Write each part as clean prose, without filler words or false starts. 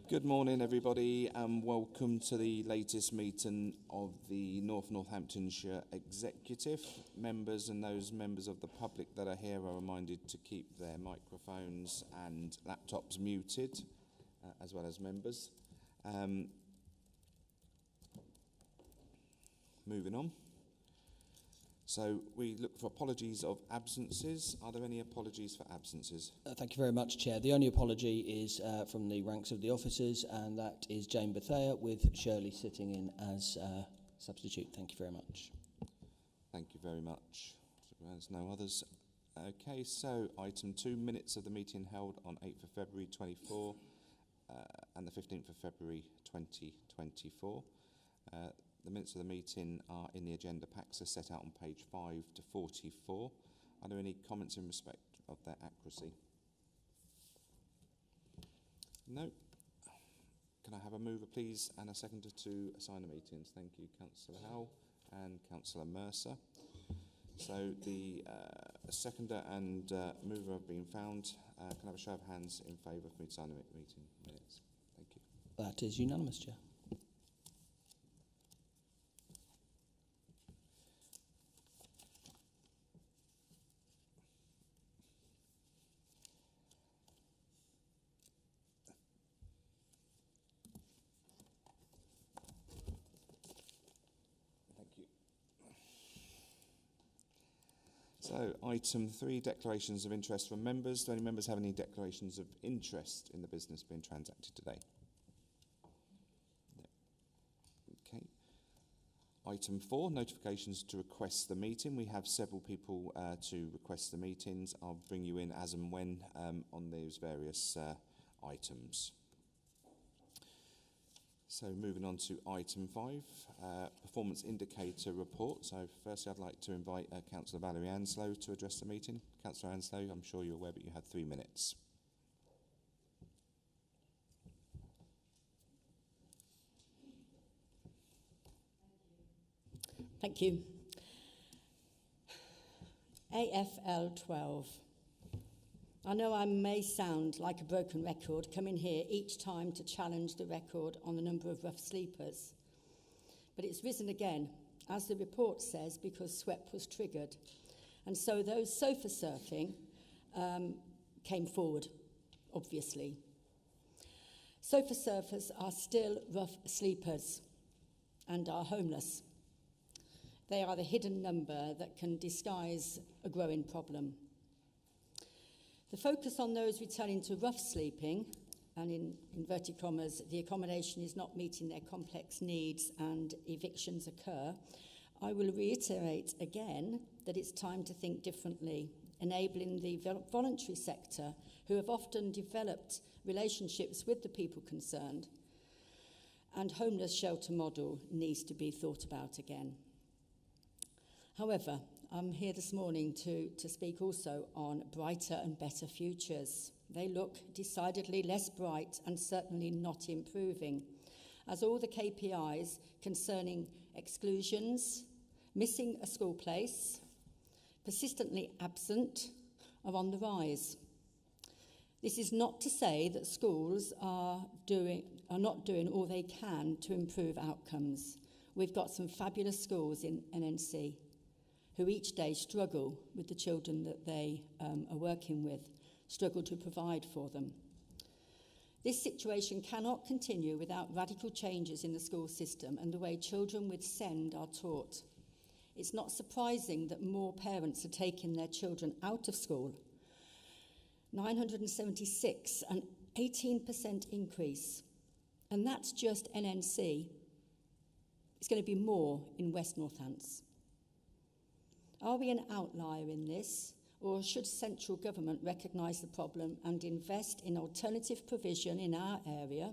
Good morning, everybody, and welcome to the latest meeting of the North Northamptonshire Executive. Members and those members of the public that are here are reminded to keep their microphones and laptops muted, as well as members. Moving on. So we look for apologies of absences. Are there any apologies for absences? Thank you very much, Chair. The only apology is from the ranks of the officers, and that is Jane Bethea, with Shirley sitting in as substitute. Thank you very much. Thank you very much. There's no others. Okay, so item 2, minutes of the meeting held on 8th of February 24 and the 15th of February 2024. The minutes of the meeting are in the agenda packs, are set out on page 5 to 44. Are there any comments in respect of their accuracy? No. Can I have a mover, please, and a seconder to assign the meetings? Thank you, Councillor Howell and Councillor Mercer. So the seconder and mover have been found. Can I have a show of hands in favour of me to sign the meeting minutes? Thank you. That is unanimous, Chair. So, item 3, declarations of interest from members. Do any members have any declarations of interest in the business being transacted today? No. Okay. Item 4, notifications to request the meeting. We have several people to request the meetings. I'll bring you in as and when on those various items. So moving on to item 5, performance indicator report. So firstly, I'd like to invite Councillor Valerie Anslow to address the meeting. Councillor Anslow, I'm sure you're aware, but you had 3 minutes. Thank you. AFL 12. I know I may sound like a broken record coming here each time to challenge the record on the number of rough sleepers. But it's risen again, as the report says, because SWEP was triggered. And so those sofa surfing came forward, obviously. Sofa surfers are still rough sleepers and are homeless. They are the hidden number that can disguise a growing problem. The focus on those returning to rough sleeping, and in inverted commas, the accommodation is not meeting their complex needs and evictions occur, I will reiterate again that it's time to think differently, enabling the voluntary sector, who have often developed relationships with the people concerned, and homeless shelter model needs to be thought about again. However, I'm here this morning to speak also on brighter and better futures. They look decidedly less bright and certainly not improving, as all the KPIs concerning exclusions, missing a school place, persistently absent, are on the rise. This is not to say that schools are not doing all they can to improve outcomes. We've got some fabulous schools in NNC who each day struggle with the children that they are working with, struggle to provide for them. This situation cannot continue without radical changes in the school system and the way children with SEND are taught. It's not surprising that more parents are taking their children out of school. 976, an 18% increase. And that's just NNC. It's going to be more in West Northants. Are we an outlier in this, or should central government recognise the problem and invest in alternative provision in our area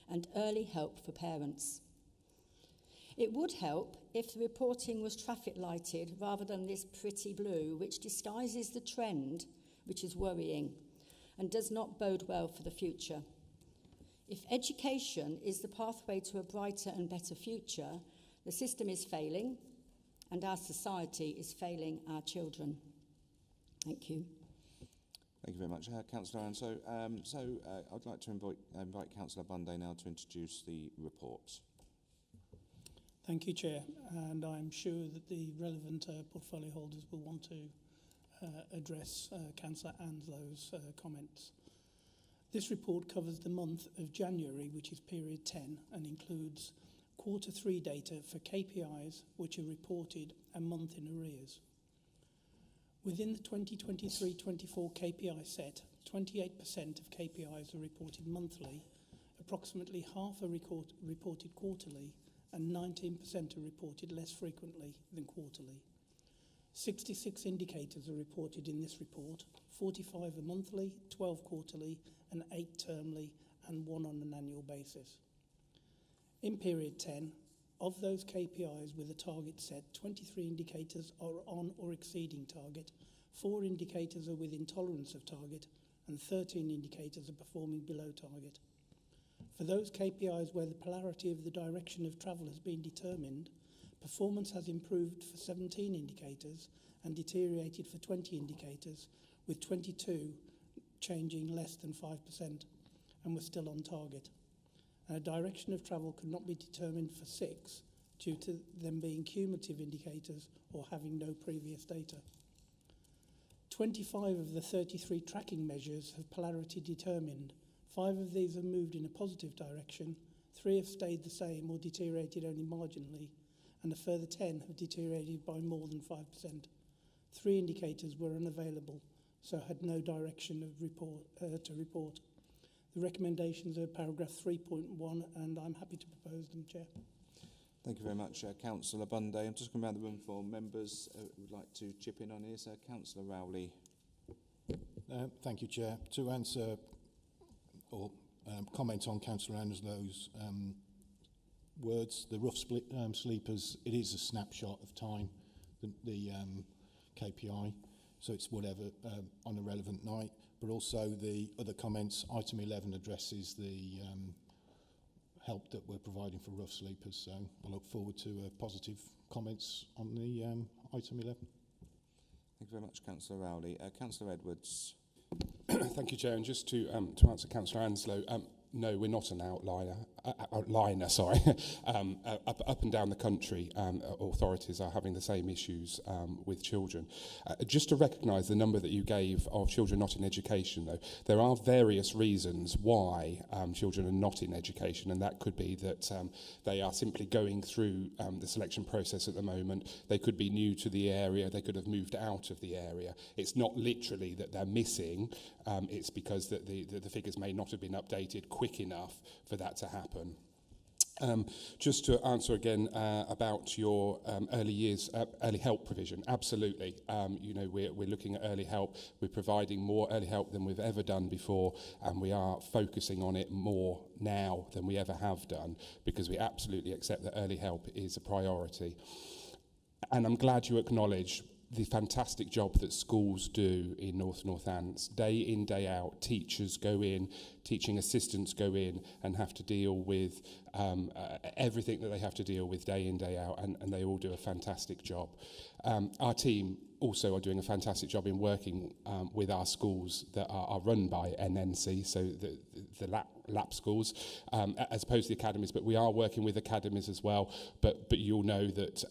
and early help for parents? It would help if the reporting was traffic lighted rather than this pretty blue, which disguises the trend, which is worrying and does not bode well for the future. If education is the pathway to a brighter and better future, the system is failing, and our society is failing our children. Thank you. Thank you very much, Councillor Anso. I'd like to invite Councillor Bunday now to introduce the report. Thank you, Chair, and I'm sure that the relevant portfolio holders will want to address Councillor Anslow's comments. This report covers the month of January, which is period 10, and includes Q3 data for KPIs which are reported a month in arrears. Within the 2023-24 KPI set, 28% of KPIs are reported monthly, approximately half are reported quarterly, and 19% are reported less frequently than quarterly. 66 indicators are reported in this report, 45 are monthly, 12 quarterly, and 8 termly, and 1 on an annual basis. In period 10, of those KPIs with a target set, 23 indicators are on or exceeding target, 4 indicators are within tolerance of target, and 13 indicators are performing below target. For those KPIs where the polarity of the direction of travel has been determined, performance has improved for 17 indicators and deteriorated for 20 indicators, with 22 changing less than 5% and were still on target. And a direction of travel could not be determined for 6 due to them being cumulative indicators or having no previous data. 25 of the 33 tracking measures have polarity determined. 5 of these have moved in a positive direction, 3 have stayed the same or deteriorated only marginally, and a further 10 have deteriorated by more than 5%. 3 indicators were unavailable, so had no direction of to report. The recommendations are paragraph 3.1, and I'm happy to propose them, Chair. Thank you very much, Councillor Bunday. I'm just going around the room for members who would like to chip in on here. So, Councillor Rowley. Thank you, Chair. To answer or comment on Councillor Anslow's words, the rough sleepers, it is a snapshot of time, the KPI, so it's whatever on a relevant night. But also the other comments, item 11 addresses the help that we're providing for rough sleepers. So I look forward to positive comments on the item 11. Thank you very much, Councillor Rowley. Councillor Edwards. Thank you, Chair. And just to answer Councillor Anslow, no, we're not an outliner, up and down the country, authorities are having the same issues with children. Just to recognise the number that you gave of children not in education, though, there are various reasons why children are not in education, and that could be that they are simply going through the selection process at the moment. They could be new to the area, they could have moved out of the area. It's not literally that they're missing, it's because that the figures may not have been updated quick enough for that to happen. Just to answer again about your early help provision, absolutely. You know, we're looking at early help. We're providing more early help than we've ever done before, and we are focusing on it more now than we ever have done, because we absolutely accept that early help is a priority. And I'm glad you acknowledge the fantastic job that schools do in North Northants. Day in, day out, teachers go in, teaching assistants go in and have to deal with everything that they have to deal with day in, day out, and they all do a fantastic job. Our team also are doing a fantastic job in working with our schools that are run by NNC, so the LAP schools, as opposed to the academies, but we are working with academies as well, but you'll know that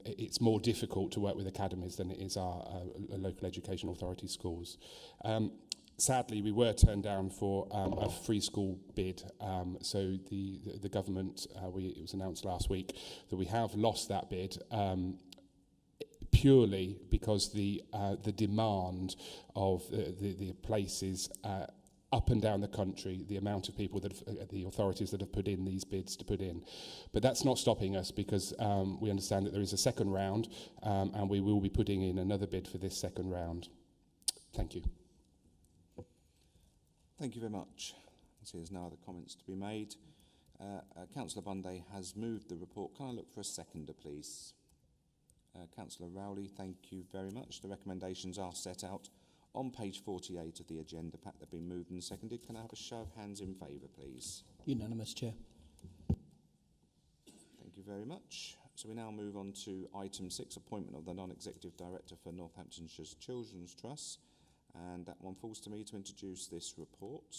it's more difficult to work with academies than it is our local education authority schools. Sadly, we were turned down for a free school bid, so the government, it was announced last week that we have lost that bid, purely because the demand of the places up and down the country, the amount of people that the authorities that have put in these bids to put in. But that's not stopping us, because we understand that there is a second round, and we will be putting in another bid for this second round. Thank you. Thank you very much. I see there's no other comments to be made. Councillor Bunday has moved the report. Can I look for a seconder, please? Councillor Rowley, thank you very much. The recommendations are set out on page 48 of the agenda pack. They've been moved and seconded. Can I have a show of hands in favour, please? Unanimous, Chair. Thank you very much. So we now move on to item 6, appointment of the non-executive director for Northamptonshire's Children's Trust. and that one falls to me to introduce this report.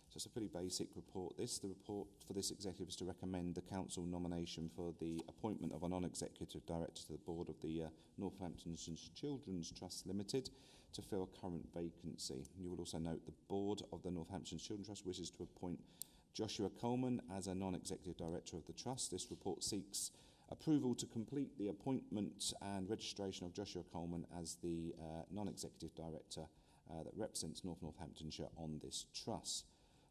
So it's a pretty basic report. The report for this executive is to recommend the council nomination for the appointment of a non-executive director to the board of the Northampton Children's Trust Limited to fill a current vacancy. You will also note the board of the Northampton Children's Trust wishes to appoint Joshua Coleman as a non-executive director of the trust. This report seeks approval to complete the appointment and registration of Joshua Coleman as the non-executive director that represents North Northamptonshire on this trust.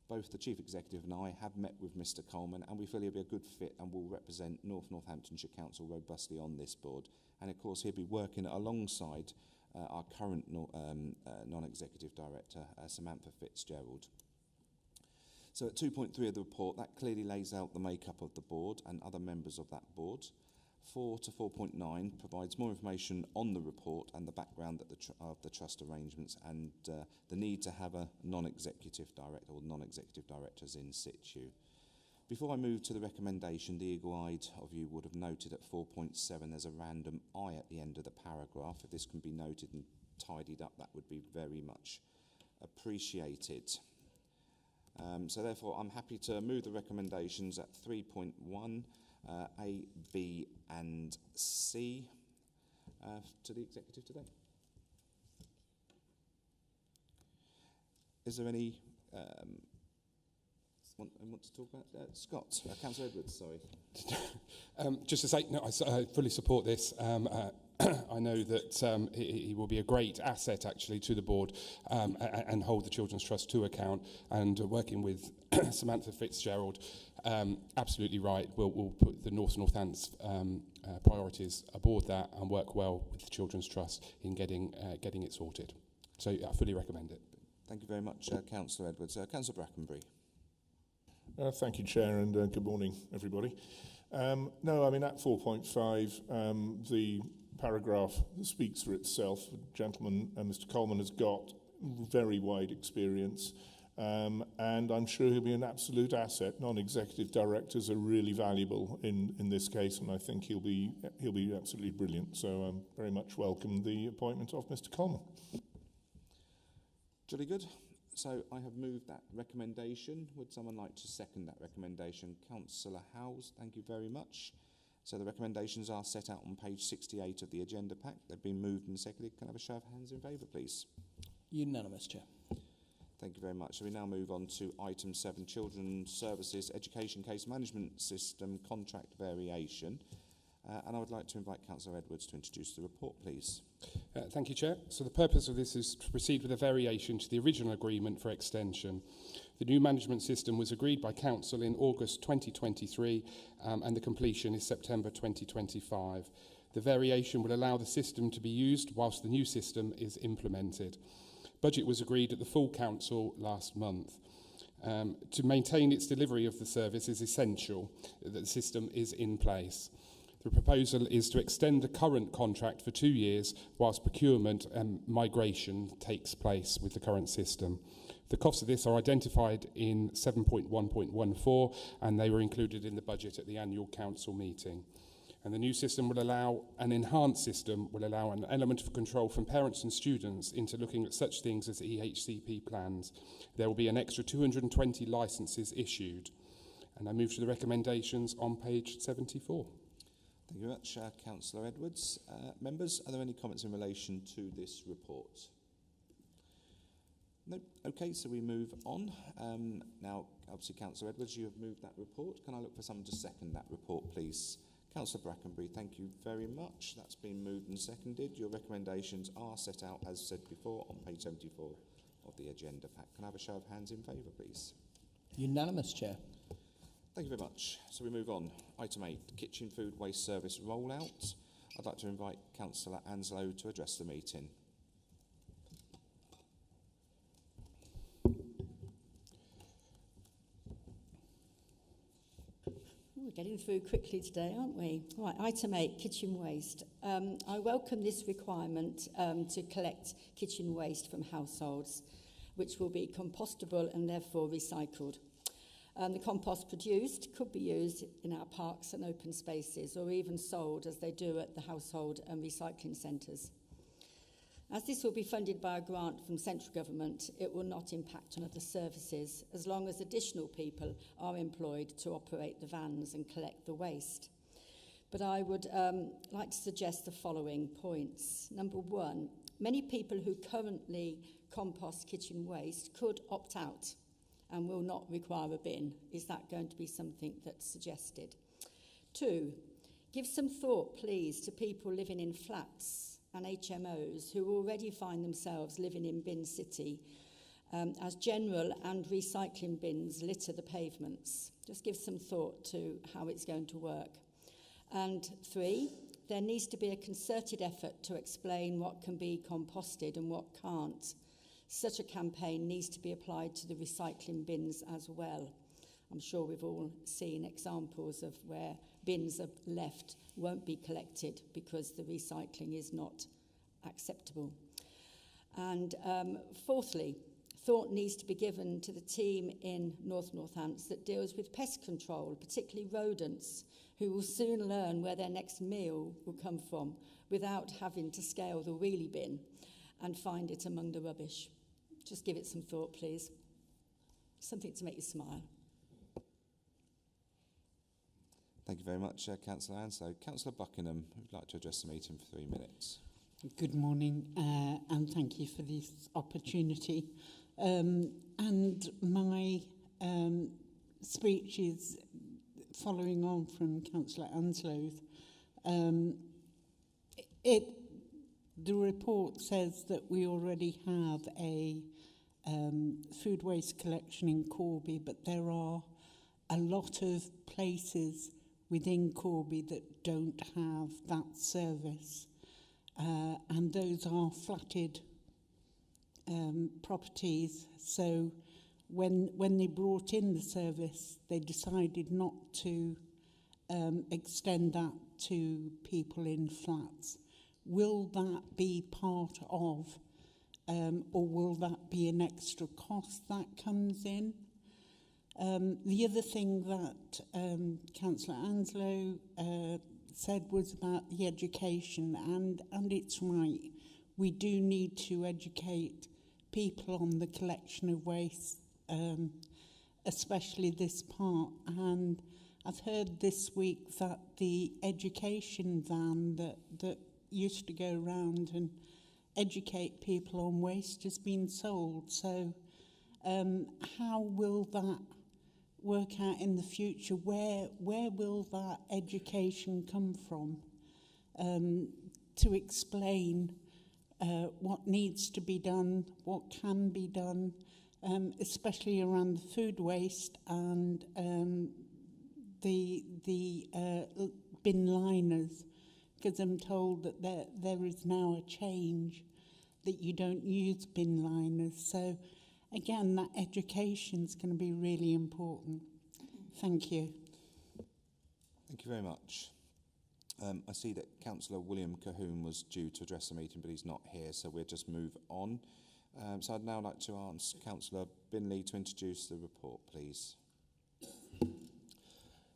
Both the Chief Executive and I have met with Mr Coleman, and we feel he'll be a good fit and will represent North Northamptonshire Council robustly on this board. And of course he'll be working alongside our current non-executive director, Samantha Fitzgerald. So at 2.3 of the report, that clearly lays out the makeup of the board and other members of that board. 4 to 4.9 provides more information on the report and the background of the trust arrangements and the need to have a non-executive director or non-executive directors in situ. Before I move to the recommendation, the eagle-eyed of you would have noted at 4.7 there's a random I at the end of the paragraph. If this can be noted and tidied up, that would be very much appreciated. So therefore, I'm happy to move the recommendations at 3.1, A, B and C to the executive today. Is there any want to talk about Scott? Councillor Edwards, sorry. Just to say, no, I fully support this. I know that he will be a great asset actually to the board and hold the Children's Trust to account, and working with Samantha Fitzgerald, absolutely right. We'll put the Northants priorities aboard that and work well with the Children's Trust in getting it sorted. So I fully recommend it. Thank you very much, Councillor Edwards. Councillor Brackenbury. Thank you, Chair, and good morning, everybody. No, I mean, at 4.5, the paragraph speaks for itself. The gentleman, Mr Coleman, has got very wide experience, and I'm sure he'll be an absolute asset. Non-executive directors are really valuable in this case, and I think he'll be absolutely brilliant. So very much welcome the appointment of Mr Coleman. Jolly good. So I have moved that recommendation. Would someone like to second that recommendation? Councillor Howes, thank you very much. So the recommendations are set out on page 68 of the agenda pack. They've been moved and seconded. Can I have a show of hands in favour, please? Unanimous, Chair. Thank you very much. So we now move on to item 7, Children's Services Education Case Management System Contract Variation. And I would like to invite Councillor Edwards to introduce the report, please. Thank you, Chair. So the purpose of this is to proceed with a variation to the original agreement for extension. The new management system was agreed by Council in August 2023 and the completion is September 2025. The variation will allow the system to be used whilst the new system is implemented. Budget was agreed at the full Council last month. To maintain its delivery of the service is essential that the system is in place. The proposal is to extend the current contract for 2 years whilst procurement and migration takes place with the current system. The costs of this are identified in 7.1.14 and they were included in the budget at the annual council meeting. And the new system will allow, an enhanced system will allow an element of control from parents and students into looking at such things as EHCP plans. There will be an extra 220 licences issued. And I move to the recommendations on page 74. Thank you very much, Councillor Edwards. Members, are there any comments in relation to this report? No? Okay, so we move on. Now, obviously, Councillor Edwards, you have moved that report. Can I look for someone to second that report, please? Councillor Brackenbury, thank you very much. That's been moved and seconded. Your recommendations are set out, as said before, on page 74 of the agenda pack. Can I have a show of hands in favour, please? Unanimous, Chair. Thank you very much. So we move on. Item 8, Kitchen Food Waste Service Rollout. I'd like to invite Councillor Anslow to address the meeting. We're getting through quickly today, aren't we? Right, item 8, kitchen waste. I welcome this requirement to collect kitchen waste from households, which will be compostable and therefore recycled. The compost produced could be used in our parks and open spaces, or even sold as they do at the household and recycling centres. As this will be funded by a grant from central government, it will not impact on other services as long as additional people are employed to operate the vans and collect the waste. But I would like to suggest the following points. Number one, many people who currently compost kitchen waste could opt out and will not require a bin. Is that going to be something that's suggested? Two, give some thought, please, to people living in flats and HMOs who already find themselves living in bin city as general and recycling bins litter the pavements. Just give some thought to how it's going to work. And three, there needs to be a concerted effort to explain what can be composted and what can't. Such a campaign needs to be applied to the recycling bins as well. I'm sure we've all seen examples of where bins are left, won't be collected because the recycling is not acceptable. And fourthly, thought needs to be given to the team in North Northants that deals with pest control, particularly rodents, who will soon learn where their next meal will come from without having to scale the wheelie bin and find it among the rubbish. Just give it some thought, please. Something to make you smile. Thank you very much, Councillor Anslow. Councillor Buckingham, who'd like to address the meeting for 3 minutes. Good morning, and thank you for this opportunity. And my speech is following on from Councillor Anslow's. The report says that we already have a food waste collection in Corby, but there are a lot of places within Corby that don't have that service. And those are flatted properties. So when they brought in the service, they decided not to extend that to people in flats. Will that be part of, or will that be an extra cost that comes in? The other thing that Councillor Anslow said was about the education, and it's right. We do need to educate people on the collection of waste, especially this part. And I've heard this week that the education van that used to go around and educate people on waste has been sold. So how will that work out in the future? Where will that education come from to explain what needs to be done, what can be done, especially around the food waste and the bin liners, because I'm told that there is now a change that you don't use bin liners. So again, that education is going to be really important. Thank you. Thank you very much. I see that Councillor William Cahoon was due to address the meeting, but he's not here, so we'll just move on. So I'd now like to ask Councillor Binley to introduce the report, please.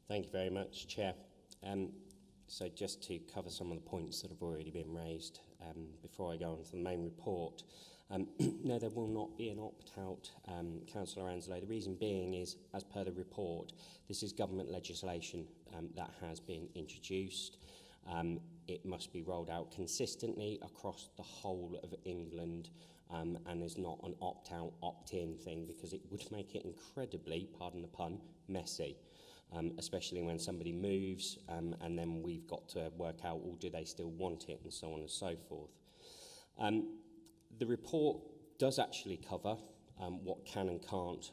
Thank you very much, Chair. So just to cover some of the points that have already been raised before I go on to the main report. No, there will not be an opt-out, Councillor Anslow. The reason being is, as per the report, this is government legislation that has been introduced. It must be rolled out consistently across the whole of England, and is not an opt-out, opt-in thing, because it would make it incredibly, pardon the pun, messy. Especially when somebody moves, and then we've got to work out, well, do they still want it, and so on and so forth. The report does actually cover what can and can't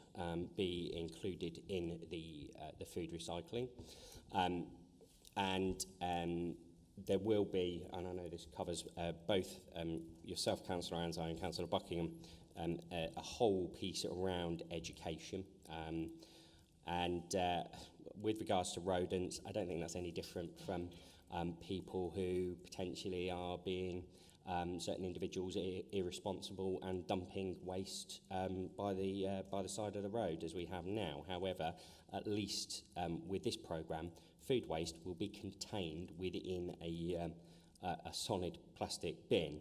be included in the food recycling. And there will be, and I know this covers both yourself, Councillor Anslow, and Councillor Buckingham, a whole piece around education. With regards to rodents, I don't think that's any different from people who potentially are being certain individuals irresponsible and dumping waste by the side of the road, as we have now. However, at least with this programme, food waste will be contained within a solid plastic bin.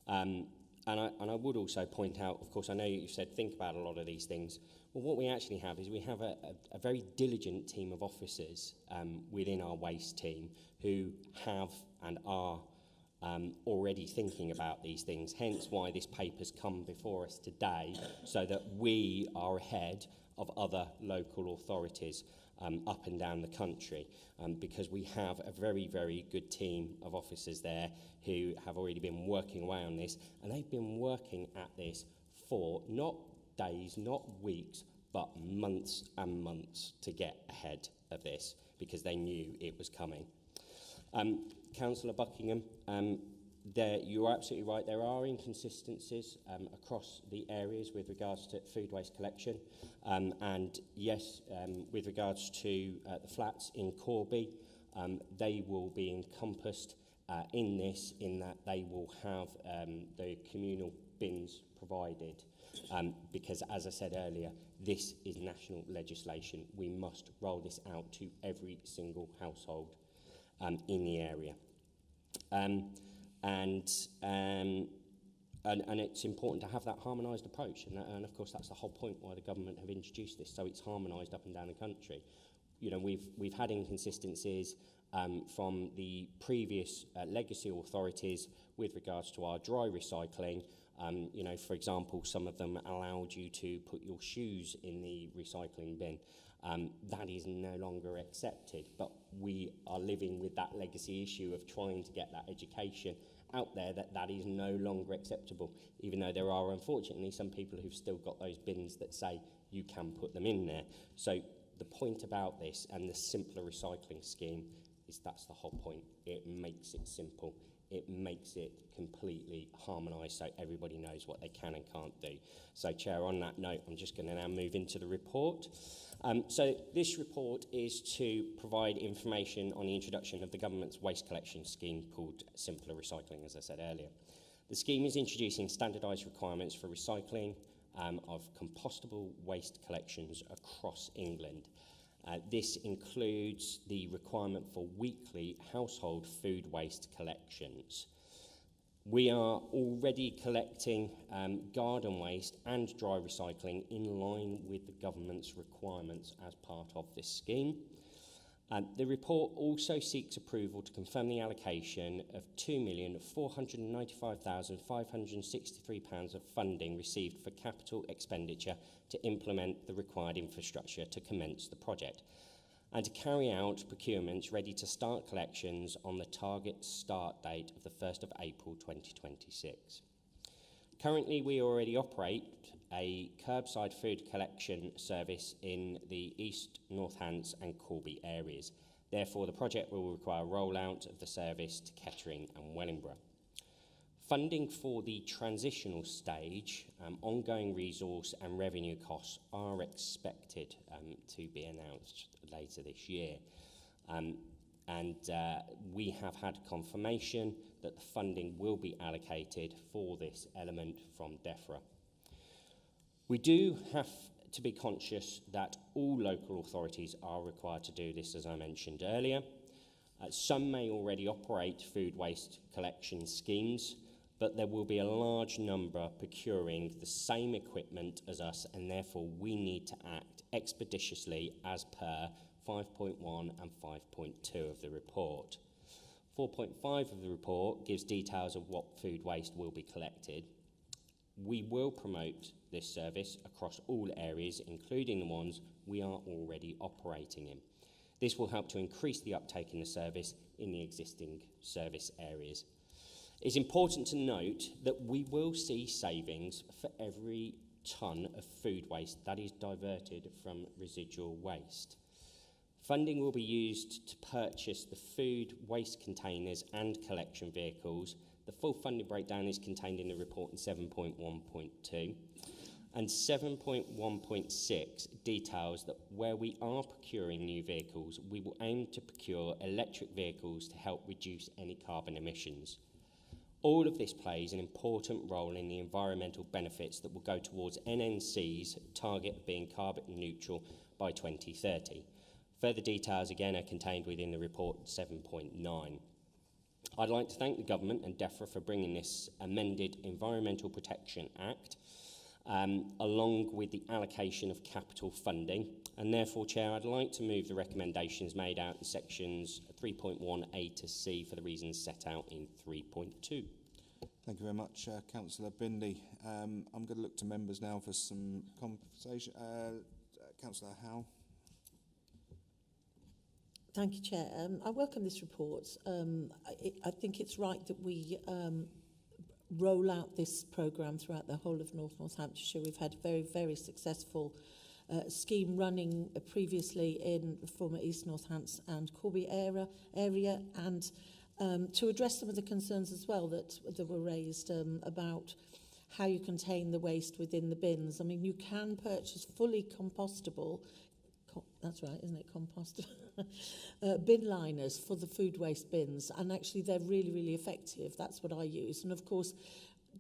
And I would also point out, of course, I know you've said think about a lot of these things. Well, what we actually have is we have a very diligent team of officers within our waste team who have and are already thinking about these things, hence why this paper's come before us today, so that we are ahead of other local authorities up and down the country, because we have a very, very good team of officers there who have already been working away on this, and they've been working at this for not days, not weeks, but months and months to get ahead of this, because they knew it was coming. Councillor Buckingham, you're absolutely right, there are inconsistencies across the areas with regards to food waste collection, and yes, with regards to the flats in Corby, they will be encompassed in this, in that they will have the communal bins provided, because as I said earlier, this is national legislation. We must roll this out to every single household in the area. And it's important to have that harmonised approach, and of course that's the whole point why the government have introduced this, so it's harmonised up and down the country. You know, we've had inconsistencies from the previous legacy authorities with regards to our dry recycling. You know, for example, some of them allowed you to put your shoes in the recycling bin. That is no longer accepted, but we are living with that legacy issue of trying to get that education out there that is no longer acceptable, even though there are unfortunately some people who've still got those bins that say you can put them in there. So the point about this and the simpler recycling scheme is that's the whole point. It makes it simple. It makes it completely harmonised so everybody knows what they can and can't do. So, Chair, on that note, I'm just going to now move into the report. So this report is to provide information on the introduction of the government's waste collection scheme called Simpler Recycling, as I said earlier. The scheme is introducing standardised requirements for recycling of compostable waste collections across England. This includes the requirement for weekly household food waste collections. We are already collecting garden waste and dry recycling in line with the government's requirements as part of this scheme. The report also seeks approval to confirm the allocation of £2,495,563 of funding received for capital expenditure to implement the required infrastructure to commence the project, and to carry out procurements ready to start collections on the target start date of the 1st of April 2026. Currently, we already operate a curbside food collection service in the East, Northants and Corby areas. Therefore, the project will require rollout of the service to Kettering and Wellingborough. Funding for the transitional stage, ongoing resource and revenue costs are expected to be announced later this year. We have had confirmation that the funding will be allocated for this element from DEFRA. We do have to be conscious that all local authorities are required to do this, as I mentioned earlier. Some may already operate food waste collection schemes, but there will be a large number procuring the same equipment as us, and therefore we need to act expeditiously as per 5.1 and 5.2 of the report. 4.5 of the report gives details of what food waste will be collected. We will promote this service across all areas, including the ones we are already operating in. This will help to increase the uptake in the service in the existing service areas. It's important to note that we will see savings for every tonne of food waste that is diverted from residual waste. Funding will be used to purchase the food waste containers and collection vehicles. The full funding breakdown is contained in the report in 7.1.2. And 7.1.6 details that where we are procuring new vehicles, we will aim to procure electric vehicles to help reduce any carbon emissions. All of this plays an important role in the environmental benefits that will go towards NNC's target of being carbon neutral by 2030. Further details again are contained within the report 7.9. I'd like to thank the Government and DEFRA for bringing this amended Environmental Protection Act, along with the allocation of capital funding. And therefore, Chair, I'd like to move the recommendations made out in sections 3.1A to C for the reasons set out in 3.2. Thank you very much, Councillor Bindley. I'm going to look to members now for some conversation. Councillor Howe. Thank you, Chair. I welcome this report. I think it's right that we roll out this programme throughout the whole of Northamptonshire. We've had a very, very successful scheme running previously in the former East Northants and Corby area, and to address some of the concerns as well that were raised about how you contain the waste within the bins. I mean, you can purchase fully compostable, that's right, isn't it, compostable, bin liners for the food waste bins, and actually they're really, really effective. That's what I use. And of course,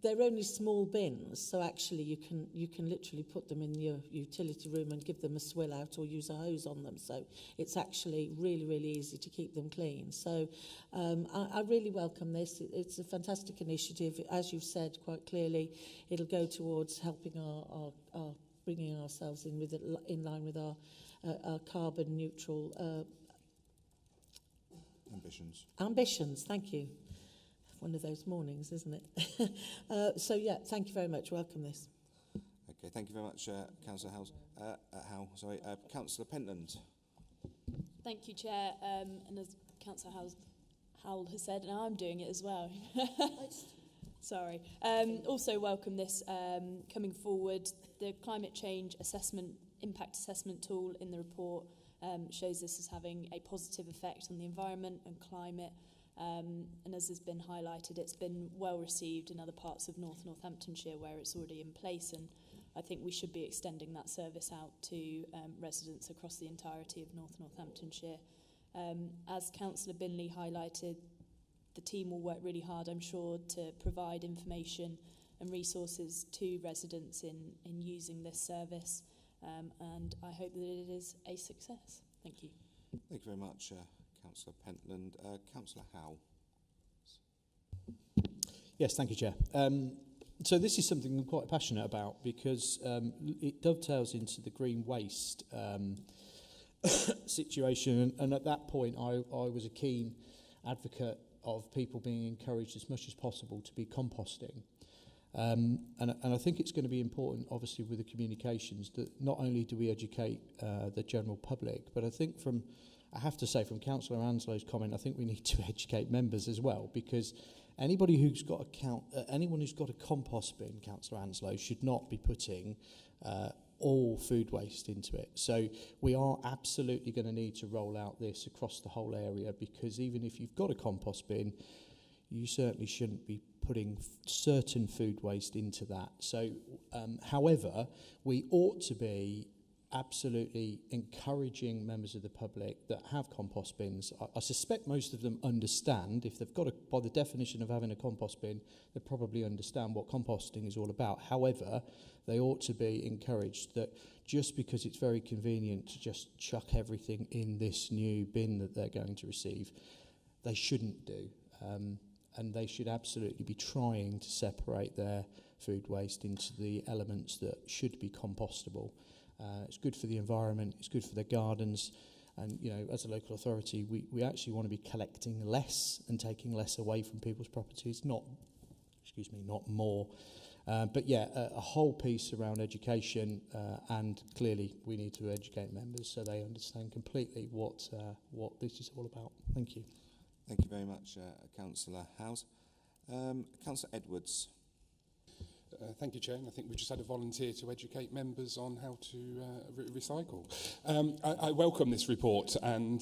they're only small bins, so actually you can literally put them in your utility room and give them a swill out or use a hose on them. So it's actually really, really easy to keep them clean. So I really welcome this. It's a fantastic initiative. As you've said quite clearly, it'll go towards helping our bringing ourselves in line with our carbon neutral ambitions. Thank you. One of those mornings, isn't it? So yeah, thank you very much. Welcome this. Okay, thank you very much, Councillor Howe. Councillor Pentland. Thank you, Chair. And as Councillor Howell has said, and I'm doing it as well. Sorry. Also welcome this coming forward. The climate change impact assessment tool in the report shows this as having a positive effect on the environment and climate. And as has been highlighted, it's been well received in other parts of Northamptonshire where it's already in place, and I think we should be extending that service out to residents across the entirety of Northamptonshire. As Councillor Binley highlighted, the team will work really hard, I'm sure, to provide information and resources to residents in using this service, and I hope that it is a success. Thank you. Thank you very much, Councillor Pentland. Councillor Howe. Yes, thank you, Chair. So this is something I'm quite passionate about because it dovetails into the green waste situation, and at that point I was a keen advocate of people being encouraged as much as possible to be composting. And I think it's going to be important, obviously, with the communications that not only do we educate the general public, but I think I have to say from Councillor Anslow's comment, I think we need to educate members as well, because anyone who's got a compost bin, Councillor Anslow, should not be putting all food waste into it. So we are absolutely going to need to roll out this across the whole area, because even if you've got a compost bin, you certainly shouldn't be putting certain food waste into that. So, however, we ought to be absolutely encouraging members of the public that have compost bins. I suspect most of them understand. If they've got by the definition of having a compost bin, they probably understand what composting is all about. However, they ought to be encouraged that just because it's very convenient to just chuck everything in this new bin that they're going to receive, they shouldn't do. And they should absolutely be trying to separate their food waste into the elements that should be compostable. It's good for the environment, it's good for their gardens, and as a local authority we actually want to be collecting less and taking less away from people's properties, not more. But yeah, a whole piece around education, and clearly we need to educate members so they understand completely what this is all about. Thank you. Thank you very much, Councillor Howes. Councillor Edwards. Thank you, Chair. And I think we just had a volunteer to educate members on how to recycle. I welcome this report, and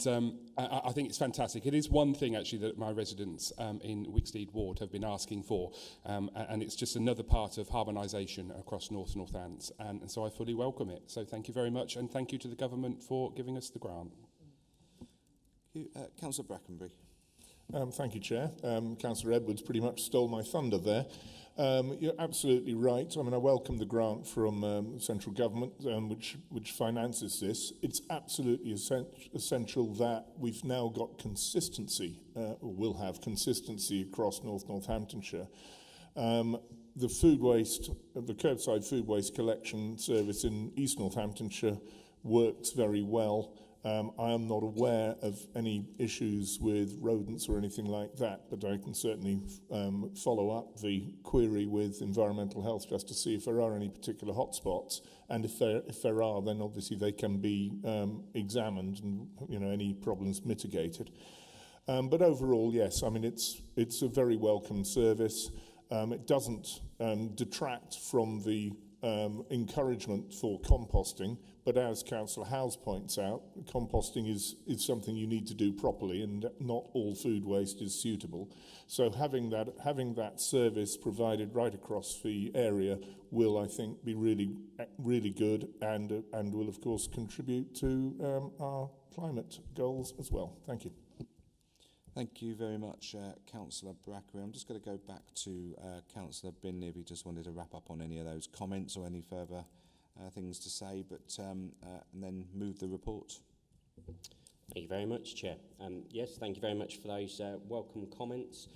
I think it's fantastic. It is one thing, actually, that my residents in Wicksteed Ward have been asking for, and it's just another part of harmonisation across Northants, and so I fully welcome it. So thank you very much, and thank you to the government for giving us the grant. Councillor Brackenbury. Thank you, Chair. Councillor Edwards pretty much stole my thunder there. You're absolutely right. I mean, I welcome the grant from central government, which finances this. It's absolutely essential that we've now got consistency, or will have consistency across Northamptonshire. The curbside food waste collection service in East Northamptonshire works very well. I am not aware of any issues with rodents or anything like that, but I can certainly follow up the query with Environmental Health just to see if there are any particular hotspots, and if there are, then obviously they can be examined and any problems mitigated. But overall, yes, I mean it's a very welcome service. It doesn't detract from the encouragement for composting, but as Councillor Howes points out, composting is something you need to do properly, and not all food waste is suitable. So having that service provided right across the area will, I think, be really good, and will of course contribute to our climate goals as well. Thank you. Thank you very much, Councillor Brackery. I'm just going to go back to Councillor Binley if he just wanted to wrap up on any of those comments or any further things to say, but and then move the report. Thank you very much, Chair. Yes, thank you very much for those welcome comments.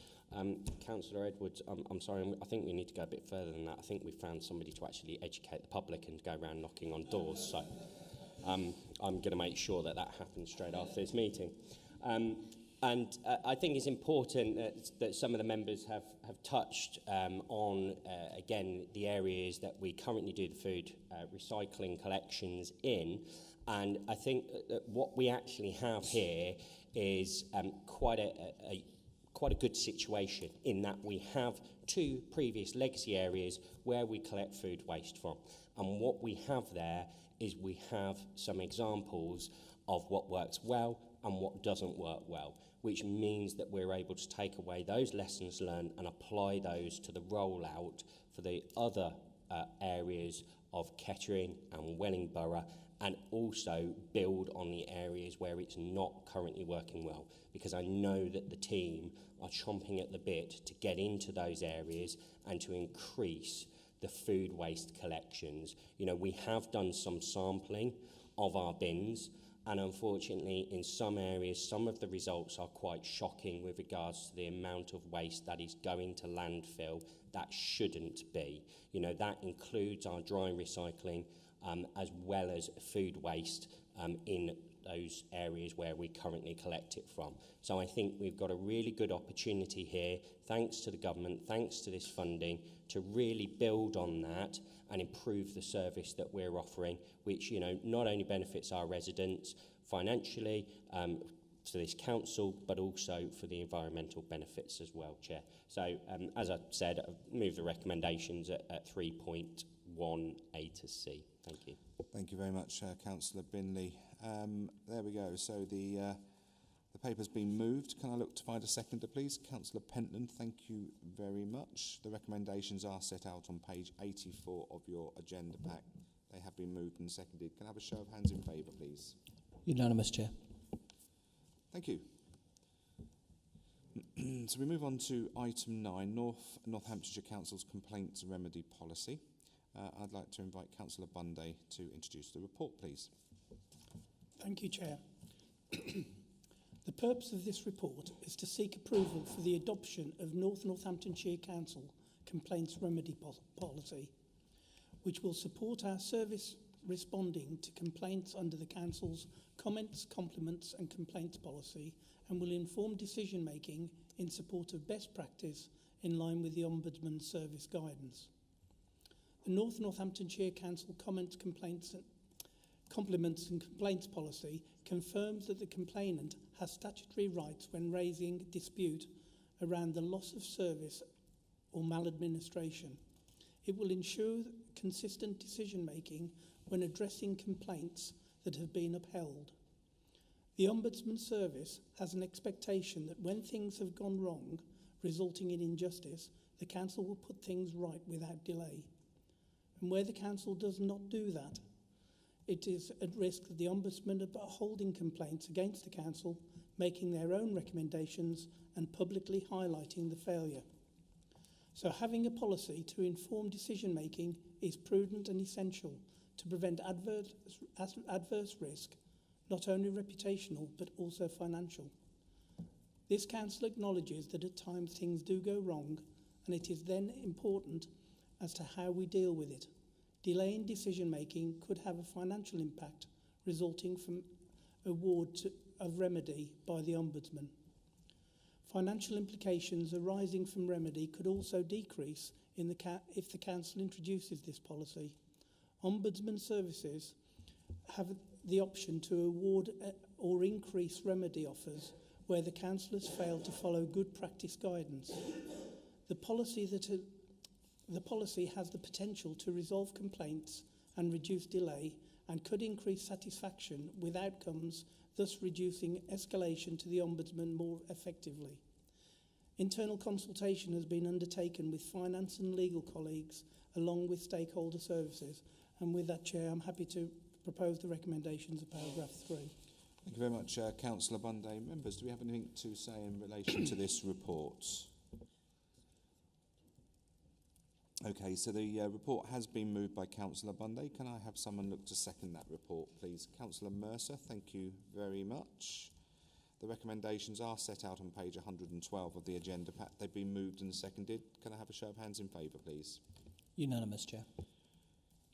Councillor Edwards, I'm sorry, I think we need to go a bit further than that. I think we found somebody to actually educate the public and go around knocking on doors, so I'm going to make sure that happens straight after this meeting. And I think it's important that some of the members have touched on, again, the areas that we currently do the food recycling collections in. And I think that what we actually have here is quite a good situation in that we have two previous legacy areas where we collect food waste from. And what we have there is we have some examples of what works well and what doesn't work well, which means that we're able to take away those lessons learned and apply those to the rollout for the other areas of Kettering and Wellingborough, and also build on the areas where it's not currently working well, because I know that the team are chomping at the bit to get into those areas and to increase the food waste collections. We have done some sampling of our bins, and unfortunately, in some areas, some of the results are quite shocking with regards to the amount of waste that is going to landfill that shouldn't be. That includes our dry recycling, as well as food waste in those areas where we currently collect it from. So I think we've got a really good opportunity here, thanks to the government, thanks to this funding, to really build on that and improve the service that we're offering, which not only benefits our residents financially, to this council, but also for the environmental benefits as well, Chair. So as I said, I've moved the recommendations at 3.1A to C. Thank you. Thank you very much, Councillor Binley. There we go. So the paper's been moved. Can I look to find a seconder, please? Councillor Pentland, thank you very much. The recommendations are set out on page 84 of your agenda pack. They have been moved and seconded. Can I have a show of hands in favour, please? Unanimous, Chair. Thank you. So we move on to item 9, Northamptonshire Council's Complaints Remedy Policy. I'd like to invite Councillor Bunday to introduce the report, please. Thank you, Chair. The purpose of this report is to seek approval for the adoption of Northamptonshire Council Complaints Remedy Policy, which will support our service responding to complaints under the Council's Comments, Compliments and Complaints Policy, and will inform decision-making in support of best practice in line with the Ombudsman's service guidance. The Northamptonshire Council Comments, Compliments and Complaints Policy confirms that the complainant has statutory rights when raising dispute around the loss of service or maladministration. It will ensure consistent decision-making when addressing complaints that have been upheld. The Ombudsman Service has an expectation that when things have gone wrong, resulting in injustice, the Council will put things right without delay. And where the Council does not do that, it is at risk that the Ombudsman, by holding complaints against the Council, making their own recommendations and publicly highlighting the failure. So having a policy to inform decision-making is prudent and essential to prevent adverse risk, not only reputational but also financial. This council acknowledges that at times things do go wrong, and it is then important as to how we deal with it. Delay in decision-making could have a financial impact resulting from award of remedy by the Ombudsman. Financial implications arising from remedy could also decrease if the Council introduces this policy. Ombudsman services have the option to award or increase remedy offers where the Council has failed to follow good practice guidance. The policy has the potential to resolve complaints and reduce delay and could increase satisfaction with outcomes, thus reducing escalation to the Ombudsman more effectively. Internal consultation has been undertaken with finance and legal colleagues along with stakeholder services, and with that, Chair, I'm happy to propose the recommendations of paragraph 3. Thank you very much, Councillor Bunday. Members, do we have anything to say in relation to this report? Okay, so the report has been moved by Councillor Bunday. Can I have someone look to second that report, please? Councillor Mercer, thank you very much. The recommendations are set out on page 112 of the agenda pack. They've been moved and seconded. Can I have a show of hands in favour, please? Unanimous, Chair.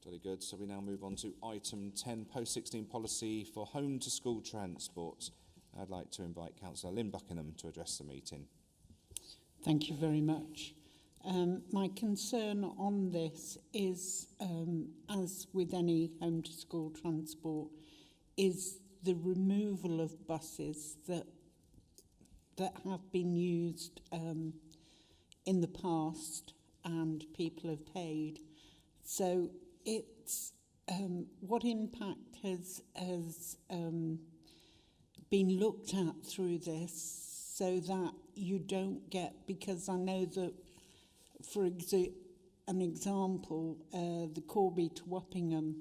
Very good. So we now move on to item 10, post-16 policy for home-to-school transport. I'd like to invite Councillor Lynn Buckingham to address the meeting. Thank you very much. My concern on this is, as with any home-to-school transport, is the removal of buses that have been used in the past and people have paid. So it's what impact has been looked at through this so that you don't get, because I know that, for an example, the Corby to Wappingham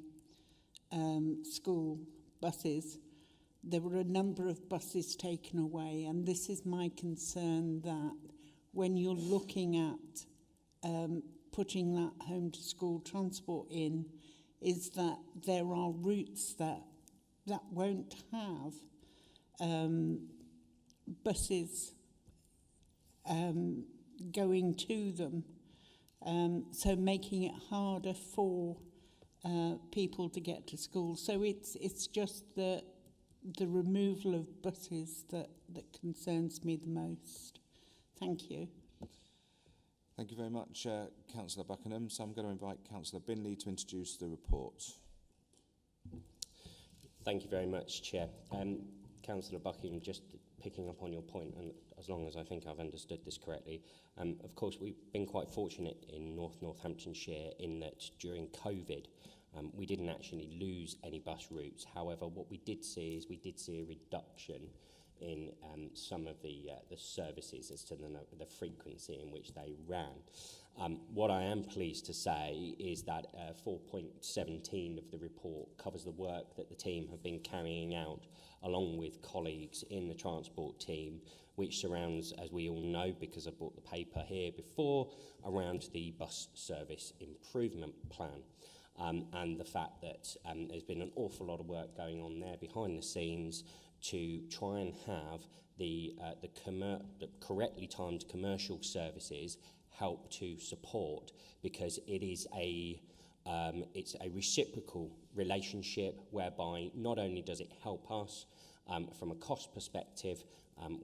school buses, there were a number of buses taken away, and this is my concern, that when you're looking at putting that home to school transport in, is that there are routes that won't have buses going to them, so making it harder for people to get to school. So it's just the removal of buses that concerns me the most. Thank you. Thank you very much, Councillor Buckingham. So I'm going to invite Councillor Binley to introduce the report. Thank you very much, Chair. Councillor Buckingham, just picking up on your point, and as long as I think I've understood this correctly, of course we've been quite fortunate in Northamptonshire in that during COVID we didn't actually lose any bus routes. However, what we did see is a reduction in some of the services as to the frequency in which they ran. What I am pleased to say is that 4.17 of the report covers the work that the team have been carrying out along with colleagues in the transport team, which surrounds, as we all know because I brought the paper here before, around the bus service improvement plan. And the fact that there's been an awful lot of work going on there behind the scenes to try and have the correctly timed commercial services help to support, because it is it's a reciprocal relationship whereby not only does it help us from a cost perspective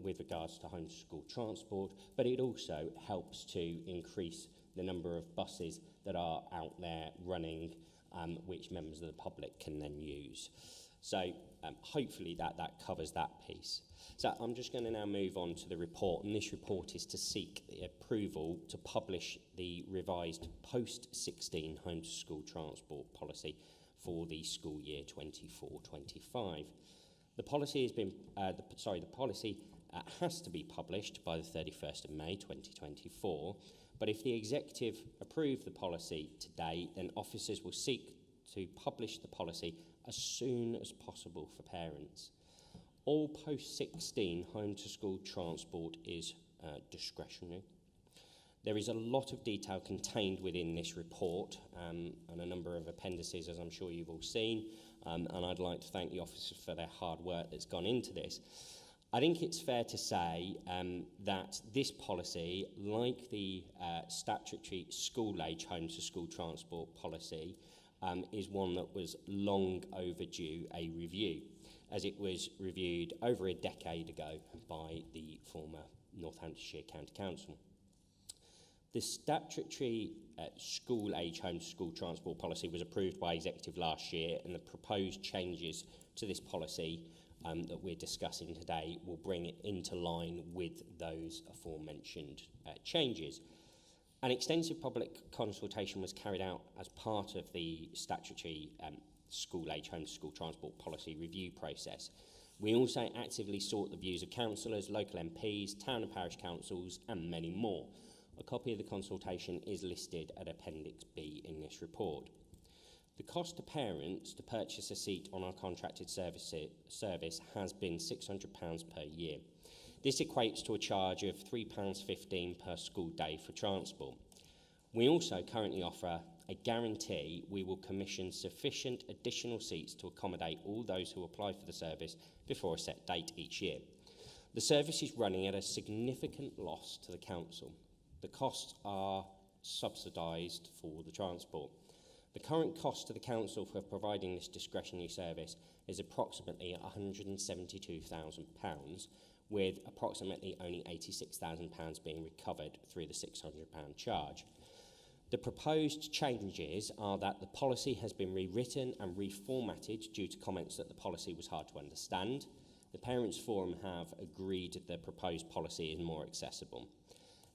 with regards to home school transport, but it also helps to increase the number of buses that are out there running, which members of the public can then use. So hopefully that covers that piece. So I'm just going to now move on to the report, and this report is to seek the approval to publish the revised post-16 home to school transport policy for the school year 24-25. The policy has been the policy has to be published by the 31st of May 2024. But if the executive approve the policy today, then officers will seek to publish the policy as soon as possible for parents. All post-16 home-to-school transport is discretionary. There is a lot of detail contained within this report and a number of appendices, as I'm sure you've all seen, and I'd like to thank the officers for their hard work that's gone into this. I think it's fair to say that this policy, like the statutory school-age home-to-school transport policy, is one that was long overdue a review, as it was reviewed over a decade ago by the former Northamptonshire County Council. The statutory school-age home-to-school transport policy was approved by Executive last year, and the proposed changes to this policy that we're discussing today will bring it into line with those aforementioned changes. An extensive public consultation was carried out as part of the statutory school-age home-to-school transport policy review process. We also actively sought the views of councillors, local MPs, town and parish councils, and many more. A copy of the consultation is listed at Appendix B in this report. The cost to parents to purchase a seat on our contracted service has been £600 per year. This equates to a charge of £3.15 per school day for transport. We also currently offer a guarantee we will commission sufficient additional seats to accommodate all those who apply for the service before a set date each year. The service is running at a significant loss to the council. The costs are subsidised for the transport. The current cost to the council for providing this discretionary service is approximately £172,000, with approximately only £86,000 being recovered through the £600 charge. The proposed changes are that the policy has been rewritten and reformatted due to comments that the policy was hard to understand. The Parents' Forum have agreed the proposed policy is more accessible.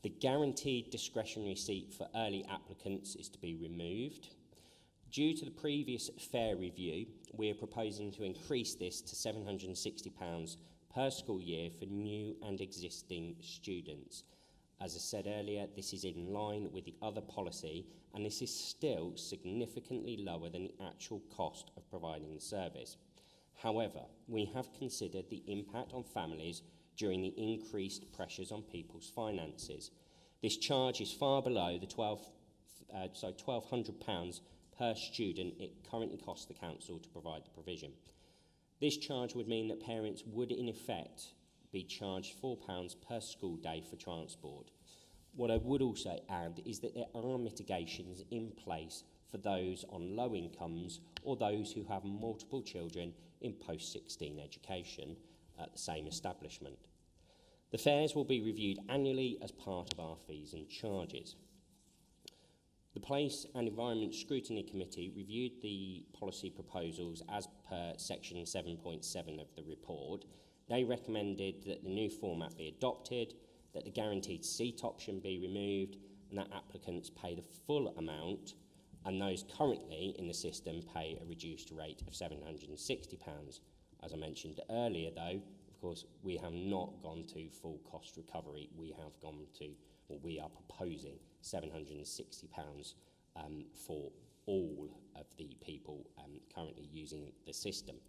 The guaranteed discretionary seat for early applicants is to be removed. Due to the previous fair review, we are proposing to increase this to £760 per school year for new and existing students. As I said earlier, this is in line with the other policy, and this is still significantly lower than the actual cost of providing the service. However, we have considered the impact on families during the increased pressures on people's finances. This charge is far below the £1,200 per student it currently costs the council to provide the provision. This charge would mean that parents would in effect be charged £4 per school day for transport. What I would also add is that there are mitigations in place for those on low incomes or those who have multiple children in post-16 education at the same establishment. The fares will be reviewed annually as part of our fees and charges. The Place and Environment Scrutiny Committee reviewed the policy proposals as per section 7.7 of the report. They recommended that the new format be adopted, that the guaranteed seat option be removed, and that applicants pay the full amount, and those currently in the system pay a reduced rate of £760. As I mentioned earlier, though, of course, we have not gone to full cost recovery. We have gone to what we are proposing, £760 for all of the people currently using the system.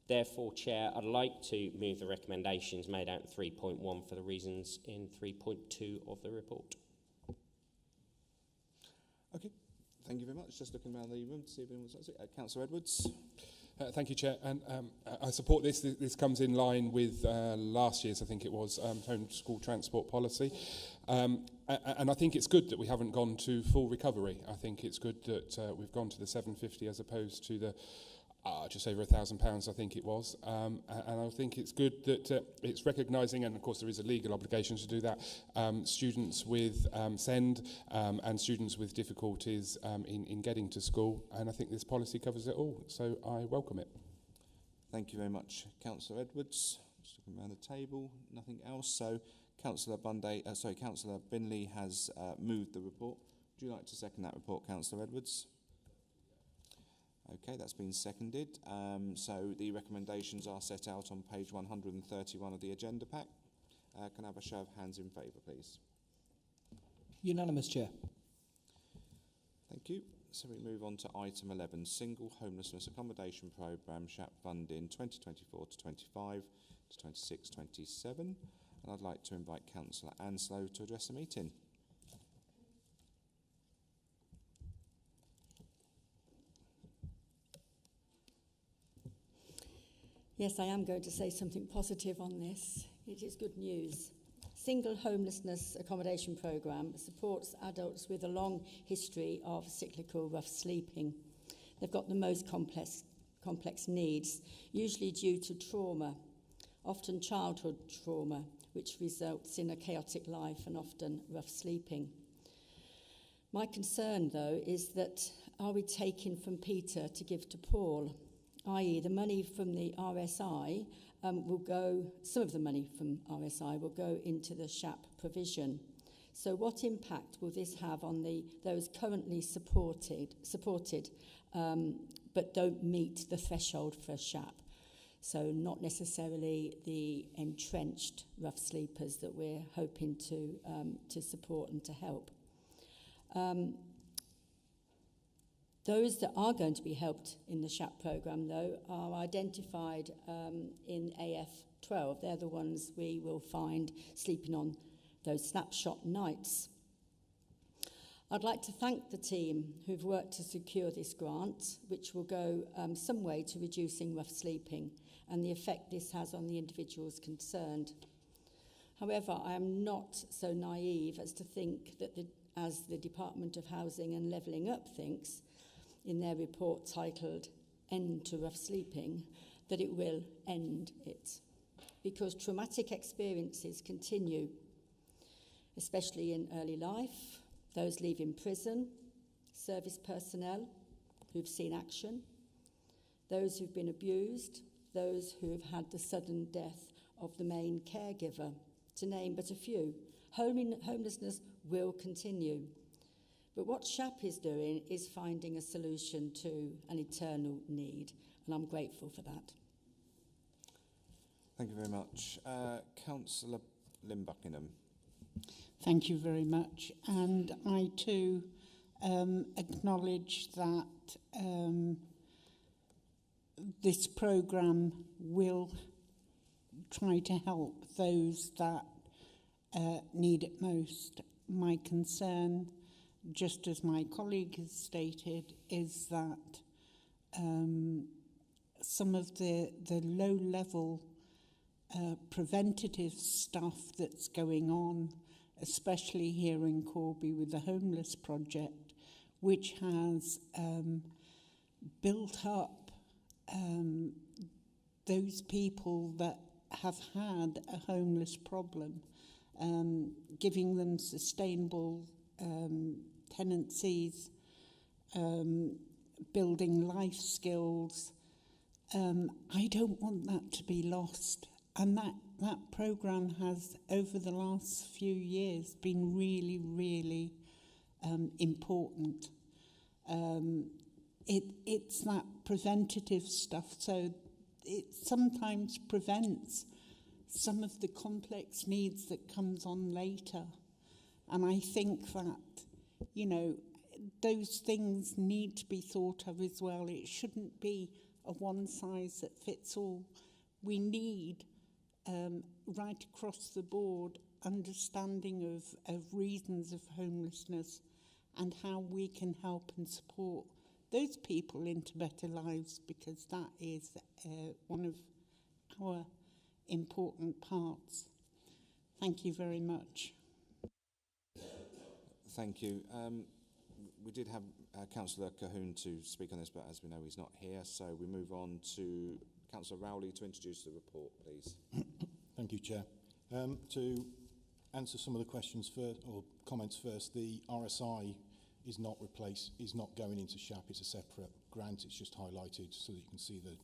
Therefore, Chair, I'd like to move the recommendations made out in 3.1 for the reasons in 3.2 of the report. Okay, thank you very much. Just looking around the room to see if anyone wants to say. Councillor Edwards. Thank you, Chair. And I support this. This comes in line with last year's, I think it was, home school transport policy. And I think it's good that we haven't gone to full recovery. I think it's good that we've gone to the 750 as opposed to the just over £1,000, I think it was. And I think it's good that it's recognising, and of course there is a legal obligation to do that, students with SEND and students with difficulties in getting to school. And I think this policy covers it all. So I welcome it. Thank you very much. Councillor Edwards. Just looking around the table. Nothing else. So Councillor Councillor Binley has moved the report. Would you like to second that report, Councillor Edwards? Okay, that's been seconded. So the recommendations are set out on page 131 of the agenda pack. Can I have a show of hands in favour, please? Unanimous, Chair. Thank you. So we move on to item 11, Single Homelessness Accommodation Programme, SHAP funding 2024 to 25. to 26-27. And I'd like to invite Councillor Anslow to address the meeting. Yes, I am going to say something positive on this. It is good news. Single Homelessness Accommodation Programme supports adults with a long history of cyclical rough sleeping. They've got the most complex needs, usually due to trauma, often childhood trauma, which results in a chaotic life and often rough sleeping. My concern, though, is that are we taking from Peter to give to Paul? I.e. the money from the RSI some of the money from RSI will go into the SHAP provision. So what impact will this have on those currently supported but don't meet the threshold for SHAP? So not necessarily the entrenched rough sleepers that we're hoping to support and to help. Those that are going to be helped in the SHAP programme, though, are identified in AF12. They're the ones we will find sleeping on those snapshot nights. I'd like to thank the team who've worked to secure this grant, which will go some way to reducing rough sleeping and the effect this has on the individuals concerned. However, I am not so naive as to think that, as the Department of Housing and Levelling Up thinks, in their report titled End to Rough Sleeping, that it will end it. Because traumatic experiences continue, especially in early life, those leaving prison, service personnel who've seen action, those who've been abused, those who have had the sudden death of the main caregiver, to name but a few. Homelessness will continue. But what SHAP is doing is finding a solution to an eternal need, and I'm grateful for that. Thank you very much. Councillor Lynn Buckingham. Thank you very much. And I too acknowledge that this programme will try to help those that need it most. My concern, just as my colleague has stated, is that some of the low-level preventative stuff that's going on, especially here in Corby with the Homeless Project, which has built up those people that have had a homeless problem, giving them sustainable tenancies, building life skills. I don't want that to be lost. And that programme has, over the last few years, been really, really important. It's that preventative stuff, so it sometimes prevents some of the complex needs that comes on later. And I think that, you know, those things need to be thought of as well. It shouldn't be a one-size-that-fits-all. We need, right across the board, understanding of reasons of homelessness and how we can help and support those people into better lives, because that is one of our important parts. Thank you very much. Thank you. We did have Councillor Cahoon to speak on this, but as we know, he's not here, so we move on to Councillor Rowley to introduce the report, please. Thank you, Chair. To answer some of the questions first, or comments first, the RSI is not going into SHAP. It's a separate grant. It's just highlighted so that you can see the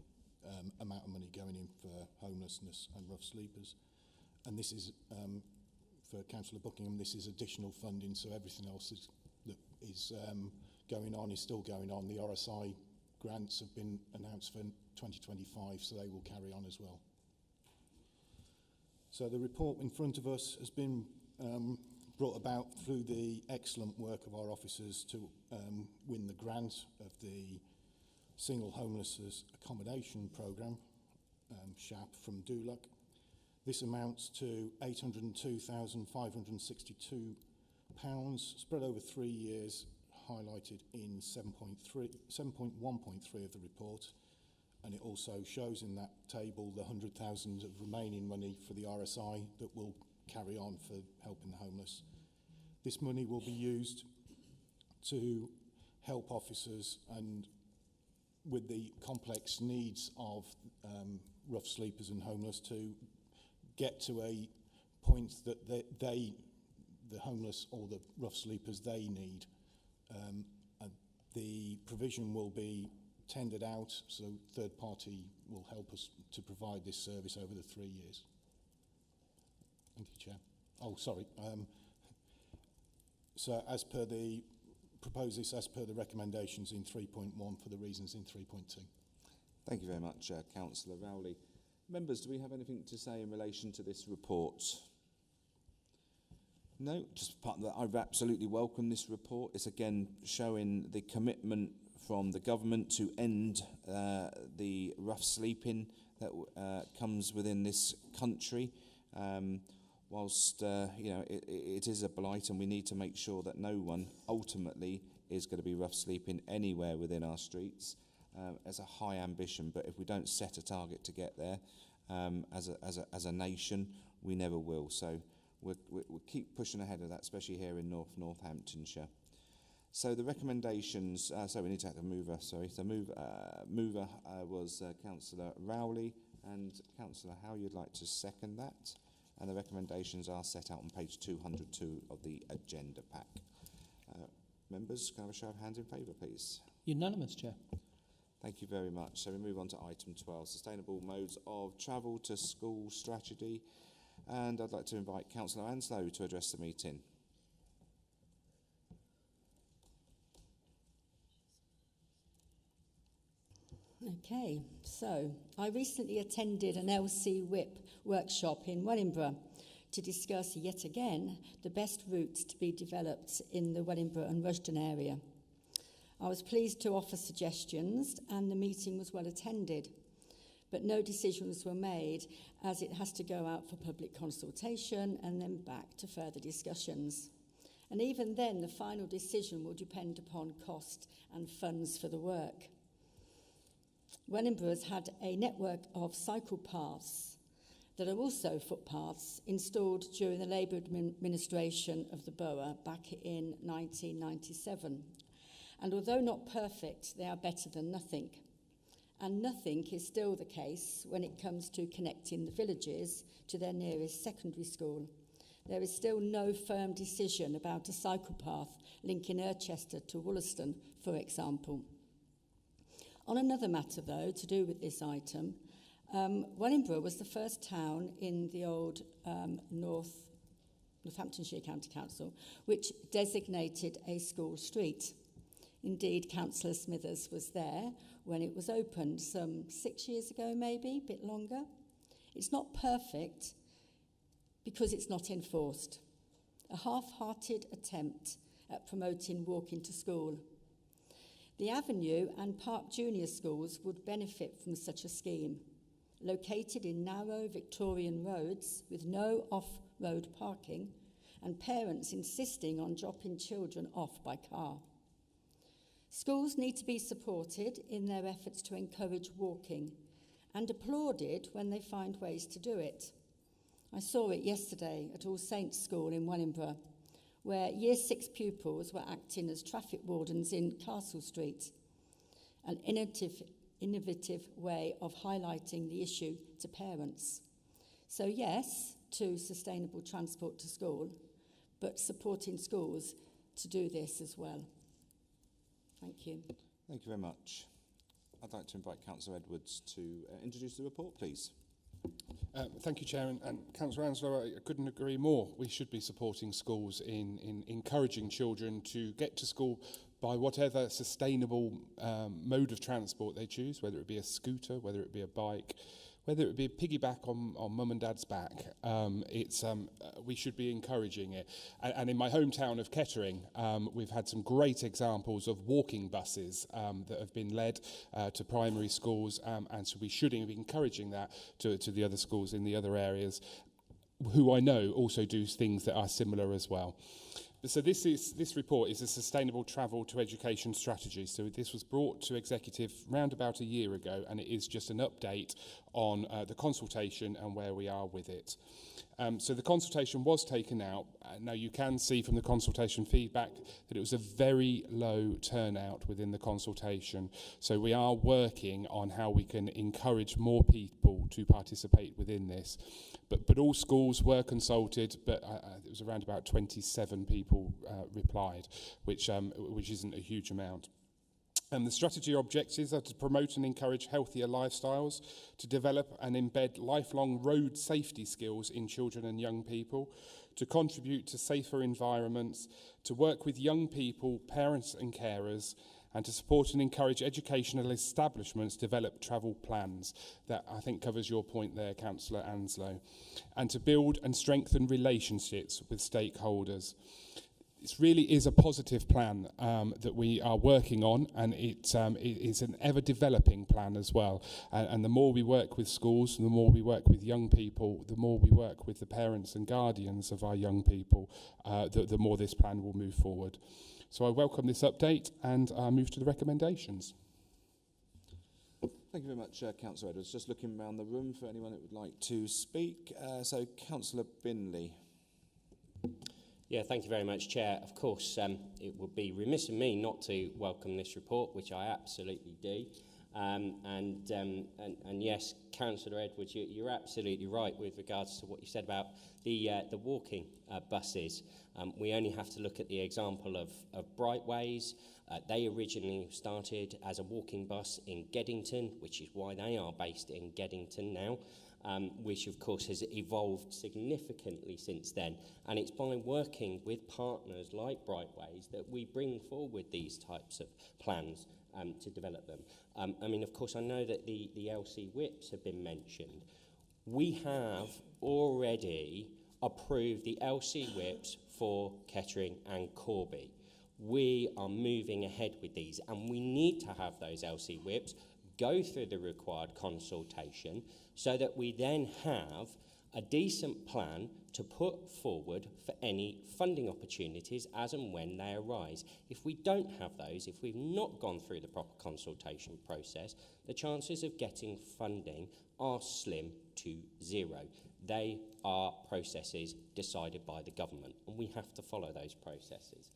amount of money going in for homelessness and rough sleepers. And this is, for Councillor Buckingham, this is additional funding, so everything else that is going on is still going on. The RSI grants have been announced for 2025, so they will carry on as well. So the report in front of us has been brought about through the excellent work of our officers to win the grant of the Single Homelessness Accommodation Programme, SHAP, from DULUC. This amounts to £802,562, spread over 3 years, highlighted in 7.1.3 of the report. And it also shows in that table the 100,000 of remaining money for the RSI that will carry on for helping the homeless. This money will be used to help officers and with the complex needs of rough sleepers and homeless to get to a point that the homeless or the rough sleepers they need. And the provision will be tendered out, so third party will help us to provide this service over the 3 years. Thank you, Chair. Oh, sorry. So as per the propose this as per the recommendations in 3.1 for the reasons in 3.2. Thank you very much, Councillor Rowley. Members, do we have anything to say in relation to this report? No, just part that I absolutely welcome this report. It's again showing the commitment from the government to end the rough sleeping that comes within this country. Whilst it is a blight, and we need to make sure that no one ultimately is going to be rough sleeping anywhere within our streets. As a high ambition, but if we don't set a target to get there as a nation, we never will. So we'll keep pushing ahead of that, especially here in Northamptonshire. So the recommendations, so we need to have a mover, sorry. The mover was Councillor Rowley, and Councillor Howe, you'd like to second that? And the recommendations are set out on page 202 of the agenda pack. Members, can I have a show of hands in favour, please? Unanimous, Chair. Thank you very much. So we move on to item 12, Sustainable Modes of Travel to School Strategy. And I'd like to invite Councillor Anslow to address the meeting. Okay, so I recently attended an LC Whip workshop in Wellingborough to discuss yet again the best routes to be developed in the Wellingborough and Rushden area. I was pleased to offer suggestions and the meeting was well attended, but no decisions were made as it has to go out for public consultation and then back to further discussions. And even then, the final decision will depend upon cost and funds for the work. Wellingborough has had a network of cycle paths that are also footpaths installed during the Labour administration of the borough back in 1997. And although not perfect, they are better than nothing. And nothing is still the case when it comes to connecting the villages to their nearest secondary school. There is still no firm decision about a cycle path linking Irchester to Wollaston, for example. On another matter, though, to do with this item, Wellingborough was the first town in the old Northamptonshire County Council which designated a school street. Indeed, Councillor Smithers was there when it was opened some 6 years ago, maybe, a bit longer. It's not perfect because it's not enforced. A half-hearted attempt at promoting walking to school. The Avenue and Park Junior Schools would benefit from such a scheme, located in narrow Victorian roads with no off-road parking and parents insisting on dropping children off by car. Schools need to be supported in their efforts to encourage walking and applauded when they find ways to do it. I saw it yesterday at All Saints School in Wellingborough, where Year 6 pupils were acting as traffic wardens in Castle Street, an innovative way of highlighting the issue to parents. So yes, to sustainable transport to school, but supporting schools to do this as well. Thank you. Thank you very much. I'd like to invite Councillor Edwards to introduce the report, please. Thank you, Chair, and Councillor Anslow, I couldn't agree more. We should be supporting schools in encouraging children to get to school by whatever sustainable mode of transport they choose, whether it be a scooter, whether it be a bike, whether it be a piggyback on mum and dad's back, we should be encouraging it. And in my hometown of Kettering, we've had some great examples of walking buses that have been led to primary schools, and so we should be encouraging that to the other schools in the other areas, who I know also do things that are similar as well. So this report is a sustainable travel to education strategy. So this was brought to executive round about a year ago, and it is just an update on the consultation and where we are with it. So the consultation was taken out. Now you can see from the consultation feedback that it was a very low turnout within the consultation. So we are working on how we can encourage more people to participate within this. But all schools were consulted, but it was around about 27 people replied, which isn't a huge amount. The strategy objectives are to promote and encourage healthier lifestyles, to develop and embed lifelong road safety skills in children and young people, to contribute to safer environments, to work with young people, parents and carers, and to support and encourage educational establishments to develop travel plans. That, I think, covers your point there, Councillor Anslow. And to build and strengthen relationships with stakeholders. This really is a positive plan that we are working on, and it is an ever-developing plan as well. And the more we work with schools, the more we work with young people, the more we work with the parents and guardians of our young people, the more this plan will move forward. So I welcome this update, and I move to the recommendations. Thank you very much, Councillor Edwards. Just looking around the room for anyone that would like to speak. So, Councillor Binley. Yeah, thank you very much, Chair. Of course, it would be remiss of me not to welcome this report, which I absolutely do. And yes, Councillor Edwards, you're absolutely right with regards to what you said about the walking buses. We only have to look at the example of Brightways. They originally started as a walking bus in Geddington, which is why they are based in Geddington now. Which of course has evolved significantly since then. And it's by working with partners like Brightways that we bring forward these types of plans to develop them. I mean, of course, I know that the LC whips have been mentioned. We have already approved the LC whips for Kettering and Corby. We are moving ahead with these, and we need to have those LC whips go through the required consultation so that we then have a decent plan to put forward for any funding opportunities as and when they arise. If we don't have those, if we've not gone through the proper consultation process, the chances of getting funding are slim to zero. They are processes decided by the government, and we have to follow those processes.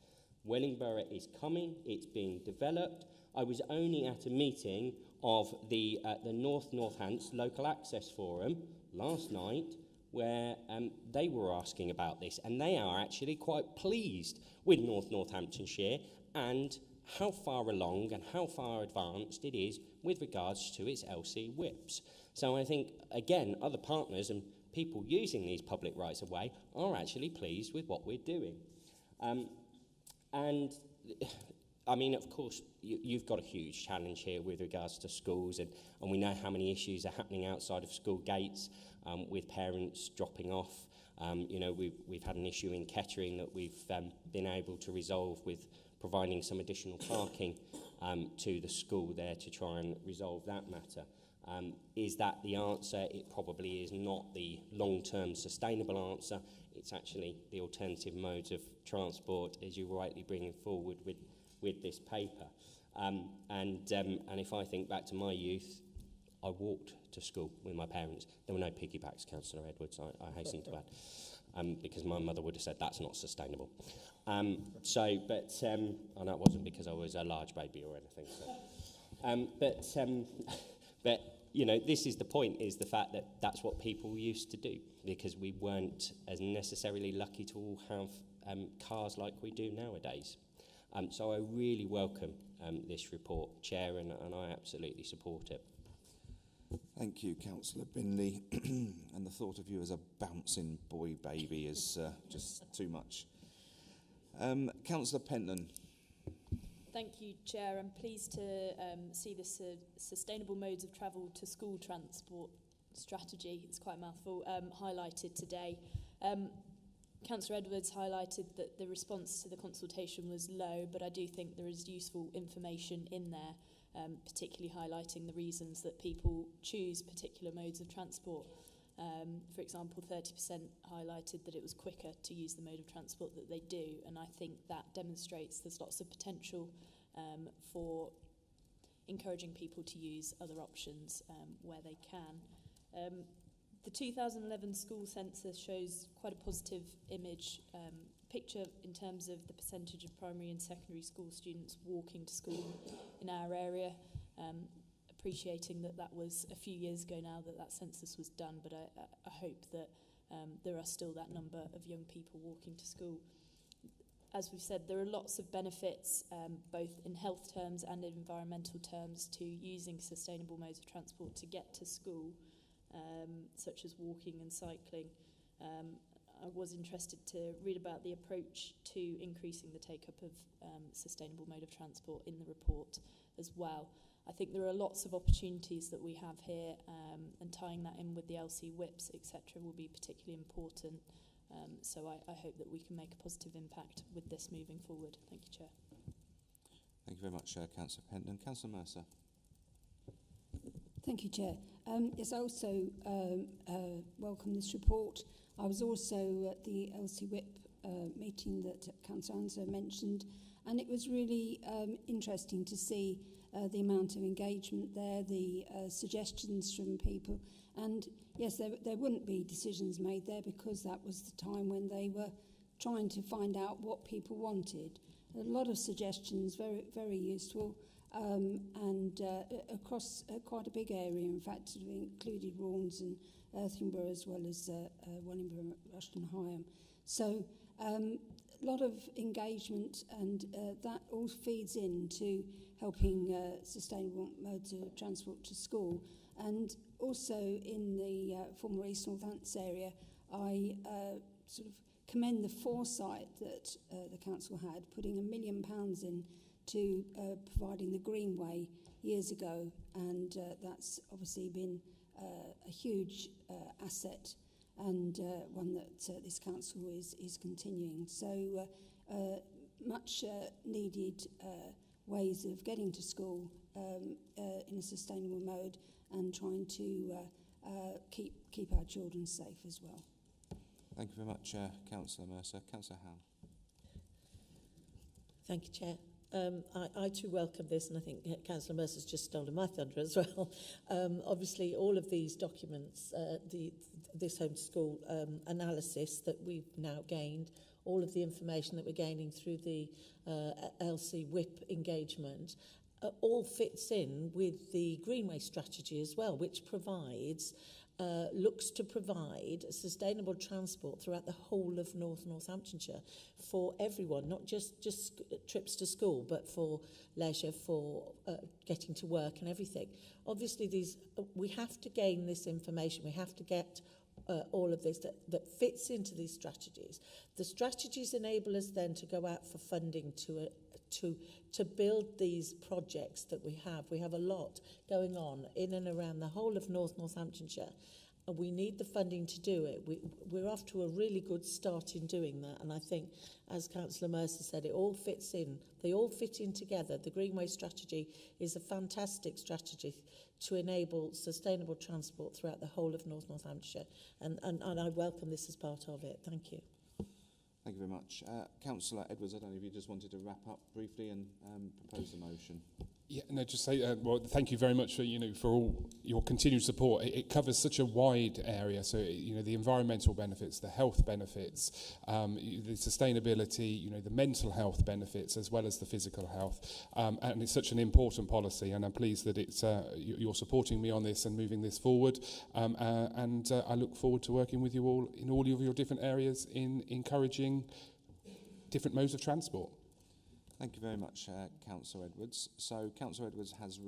Wellingborough is coming, it's being developed. I was only at a meeting of the North Northants Local Access Forum last night where they were asking about this, and they are actually quite pleased with North Northamptonshire and how far along and how far advanced it is with regards to its LC whips. So I think, again, other partners and people using these public rights of way are actually pleased with what we're doing. And I mean, of course, you've got a huge challenge here with regards to schools, and we know how many issues are happening outside of school gates with parents dropping off. You know, we've had an issue in Kettering that we've been able to resolve with providing some additional parking to the school there to try and resolve that matter. Is that the answer? It probably is not the long-term sustainable answer. It's actually the alternative modes of transport, as you're rightly bringing forward with this paper. And if I think back to my youth, I walked to school with my parents. There were no piggybacks, Councillor Edwards, I hasten to add, because my mother would have said that's not sustainable. And that wasn't because I was a large baby or anything. But you know, this is the point, is the fact that that's what people used to do, because we weren't as necessarily lucky to all have cars like we do nowadays. So I really welcome this report, Chair, and I absolutely support it. Thank you, Councillor Binley. And the thought of you as a bouncing boy baby is just too much. Councillor Pentland. Thank you, Chair. I'm pleased to see the sustainable modes of travel to school transport strategy, it's quite a mouthful, highlighted today. Councillor Edwards highlighted that the response to the consultation was low, but I do think there is useful information in there, particularly highlighting the reasons that people choose particular modes of transport. For example, 30% highlighted that it was quicker to use the mode of transport that they do, and I think that demonstrates there's lots of potential for encouraging people to use other options where they can. The 2011 school census shows quite a positive picture in terms of the percentage of primary and secondary school students walking to school in our area. Appreciating that was a few years ago now that census was done, but I hope that there are still that number of young people walking to school. As we've said, there are lots of benefits, both in health terms and in environmental terms, to using sustainable modes of transport to get to school, such as walking and cycling. I was interested to read about the approach to increasing the take-up of sustainable mode of transport in the report as well. I think there are lots of opportunities that we have here, and tying that in with the LC whips, etc., will be particularly important. So I hope that we can make a positive impact with this moving forward. Thank you, Chair. Thank you very much, Councillor Penton. Councillor Mercer. Thank you, Chair. Yes, I also welcome this report. I was also at the LC Whip meeting that Councillor Anslow mentioned, and it was really interesting to see the amount of engagement there, the suggestions from people. And yes, there wouldn't be decisions made there because that was the time when they were trying to find out what people wanted. A lot of suggestions, very, very useful, and across quite a big area. In fact, sort of included Raunds and Earthingborough as well as Wellingborough, Rushden, Higham. So a lot of engagement, and that all feeds into helping sustainable modes of transport to school. And also in the former East Northants area, I sort of commend the foresight that the council had, putting £1 million in to providing the Greenway years ago, and that's obviously been a huge asset, and one that this council is continuing. So much needed ways of getting to school in a sustainable mode, and trying to keep our children safe as well. Thank you very much, Councillor Mercer. Councillor Howell. Thank you, Chair. I too welcome this, and I think Councillor Mercer's just stolen my thunder as well. Obviously, all of these documents, this home to school analysis that we've now gained, all of the information that we're gaining through the LC Whip engagement, all fits in with the Greenway strategy as well, which provides looks to provide sustainable transport throughout the whole of Northamptonshire for everyone, not just trips to school, but for leisure, for getting to work and everything. Obviously, we have to gain this information. We have to get all of this that fits into these strategies. The strategies enable us then to go out for funding to build these projects that we have. We have a lot going on in and around the whole of Northamptonshire, and we need the funding to do it. We're off to a really good start in doing that, and I think, as Councillor Mercer said, it all fits in. They all fit in together. The Greenway strategy is a fantastic strategy to enable sustainable transport throughout the whole of Northamptonshire, and I welcome this as part of it. Thank you. Thank you very much. Councillor Edwards, I don't know if you just wanted to wrap up briefly and propose the motion. Yeah, no, just say, well, thank you very much for, for all your continued support. It covers such a wide area. So, the environmental benefits, the health benefits, the sustainability, the mental health benefits, as well as the physical health. And it's such an important policy, and I'm pleased that it's you're supporting me on this and moving this forward. And I look forward to working with you all in all of your different areas in encouraging different modes of transport. Thank you very much, Councillor Edwards. So Councillor Edwards has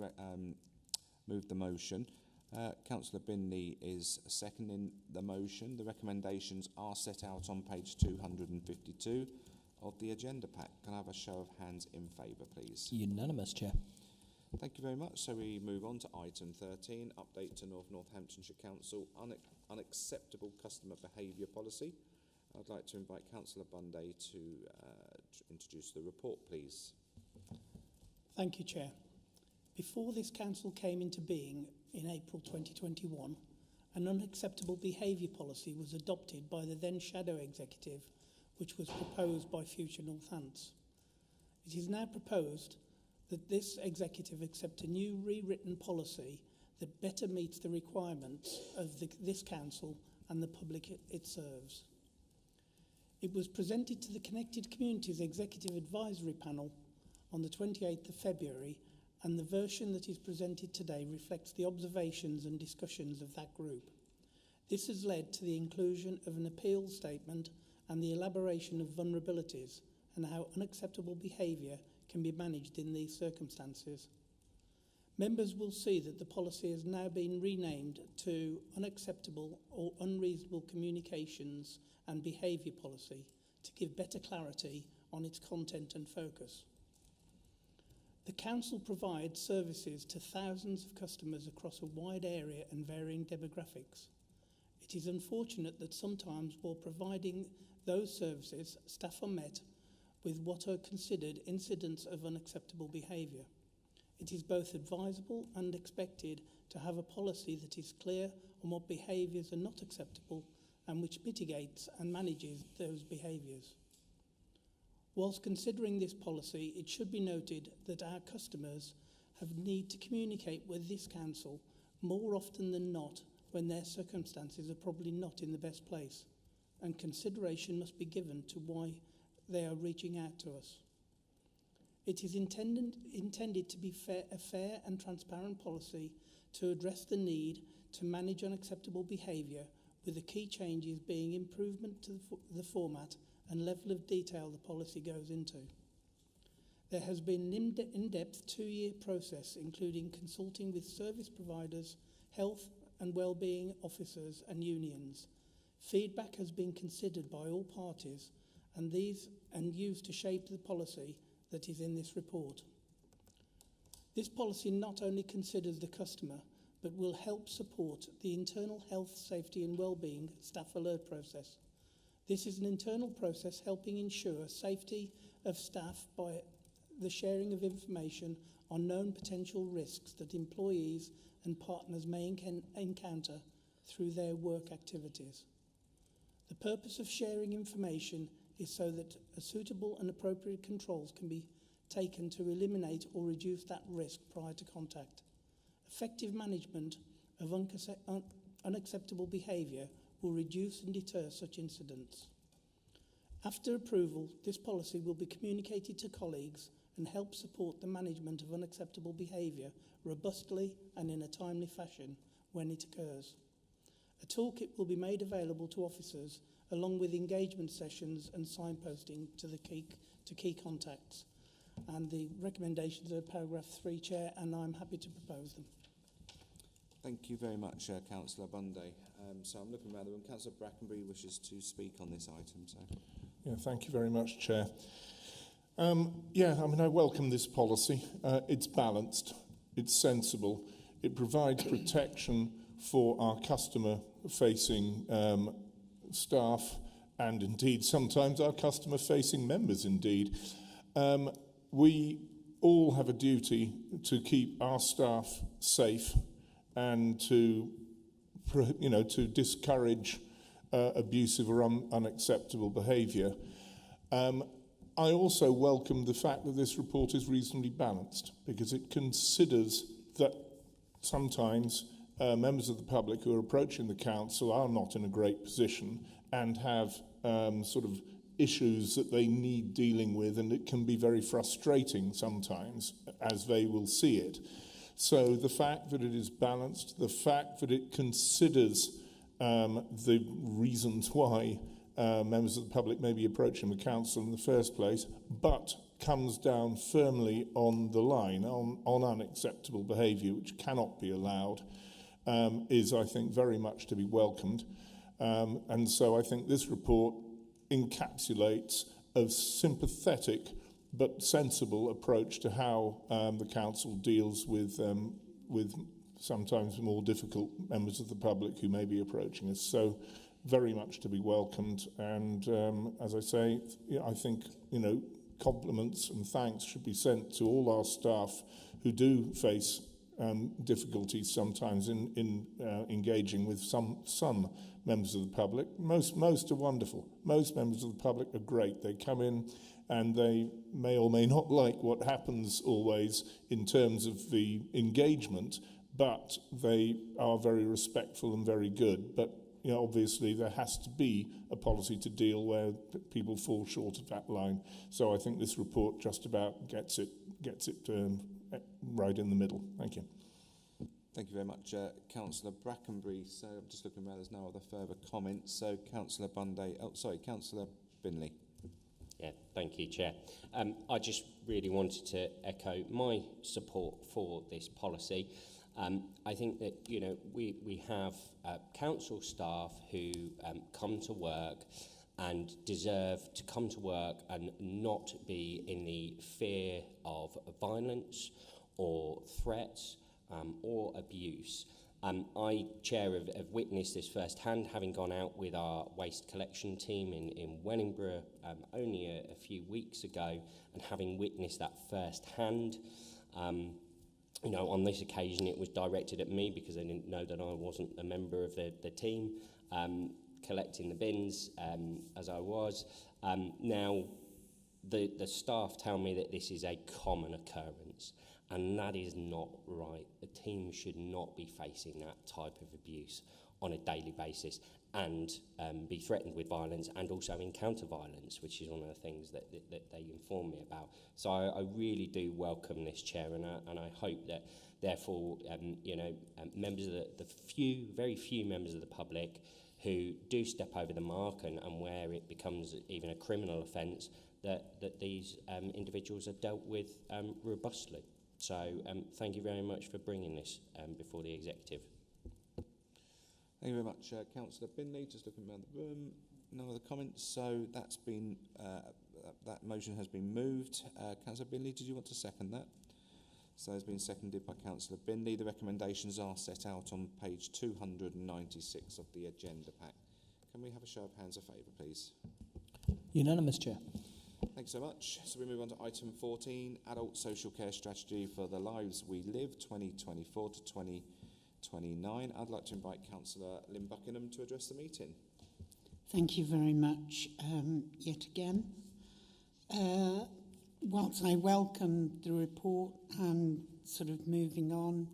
moved the motion. Councillor Binley is seconding the motion. The recommendations are set out on page 252 of the agenda pack. Can I have a show of hands in favour, please? Unanimous, Chair. Thank you very much. So we move on to item 13, update to Northamptonshire Council unacceptable customer behaviour policy. I'd like to invite Councillor Bunday to introduce the report, please. Thank you, Chair. Before this council came into being in April 2021, an unacceptable behaviour policy was adopted by the then Shadow Executive, which was proposed by Future Northants. It is now proposed that this executive accept a new rewritten policy that better meets the requirements of this council and the public it serves. It was presented to the Connected Communities Executive Advisory Panel on the 28th of February, and the version that is presented today reflects the observations and discussions of that group. This has led to the inclusion of an appeal statement and the elaboration of vulnerabilities and how unacceptable behaviour can be managed in these circumstances. Members will see that the policy has now been renamed to Unacceptable or Unreasonable Communications and Behaviour Policy to give better clarity on its content and focus. The Council provides services to thousands of customers across a wide area and varying demographics. It is unfortunate that sometimes while providing those services, staff are met with what are considered incidents of unacceptable behaviour. It is both advisable and expected to have a policy that is clear on what behaviours are not acceptable and which mitigates and manages those behaviours. Whilst considering this policy, it should be noted that our customers have need to communicate with this council more often than not when their circumstances are probably not in the best place, and consideration must be given to why they are reaching out to us. It is intended to be a fair and transparent policy to address the need to manage unacceptable behaviour, with the key changes being improvement to the format and level of detail the policy goes into. There has been an in-depth 2-year process, including consulting with service providers, health and wellbeing officers and unions. Feedback has been considered by all parties and used to shape the policy that is in this report. This policy not only considers the customer, but will help support the internal health, safety and wellbeing staff alert process. This is an internal process helping ensure safety of staff by the sharing of information on known potential risks that employees and partners may encounter through their work activities. The purpose of sharing information is so that suitable and appropriate controls can be taken to eliminate or reduce that risk prior to contact. Effective management of unacceptable behaviour will reduce and deter such incidents. After approval, this policy will be communicated to colleagues and help support the management of unacceptable behaviour robustly and in a timely fashion when it occurs. A toolkit will be made available to officers along with engagement sessions and signposting to key contacts. And the recommendations are paragraph 3, Chair, and I'm happy to propose them. Thank you very much, Councillor Bunday. So I'm looking around the room. Councillor Brackenbury wishes to speak on this item. So. Yeah, thank you very much, Chair. I welcome this policy. It's balanced, it's sensible, it provides protection for our customer-facing staff and indeed sometimes our customer-facing members indeed. We all have a duty to keep our staff safe and to discourage abusive or unacceptable behaviour. I also welcome the fact that this report is reasonably balanced because it considers that sometimes members of the public who are approaching the council are not in a great position and have sort of issues that they need dealing with, and it can be very frustrating sometimes as they will see it. So the fact that it is balanced, the fact that it considers the reasons why members of the public may be approaching the council in the first place, but comes down firmly on the line, on unacceptable behaviour, which cannot be allowed, is, I think, very much to be welcomed. And so I think this report encapsulates a sympathetic but sensible approach to how the council deals with sometimes more difficult members of the public who may be approaching us. So very much to be welcomed. And as I say, I think, compliments and thanks should be sent to all our staff who do face difficulties sometimes in engaging with some members of the public. Most are wonderful. Most members of the public are great. They come in and they may or may not like what happens always in terms of the engagement, but they are very respectful and very good. But obviously there has to be a policy to deal where people fall short of that line. So I think this report just about gets it right in the middle. Thank you. Thank you very much, Councillor Brackenbury. So I'm just looking around, there's no other further comments. So Councillor Councillor Binley. Yeah, thank you, Chair. I just really wanted to echo my support for this policy. I think that, we have council staff who come to work and deserve to come to work and not be in the fear of violence or threats or abuse. I, Chair, have witnessed this firsthand, having gone out with our waste collection team in Wellingborough only a few weeks ago, and having witnessed that firsthand. On this occasion it was directed at me because they didn't know that I wasn't a member of the team collecting the bins as I was. Now, the staff tell me that this is a common occurrence, and that is not right. The team should not be facing that type of abuse on a daily basis and be threatened with violence and also encounter violence, which is one of the things that they inform me about. So I really do welcome this, Chair, and I hope that, therefore, members of the very few members of the public who do step over the mark and where it becomes even a criminal offence, that these individuals are dealt with robustly. So thank you very much for bringing this before the executive. Thank you very much, Councillor Binley. Just looking around the room, no other comments. So that's been that motion has been moved. Councillor Binley, did you want to second that? So it's been seconded by Councillor Binley. The recommendations are set out on page 296 of the agenda pack. Can we have a show of hands of favour, please? Unanimous, Chair. Thanks so much. So we move on to item 14, Adult Social Care Strategy for the Lives We Live, 2024 to 2029. I'd like to invite Councillor Lynn Buckingham to address the meeting. Thank you very much yet again. Whilst I welcome the report and sort of moving on,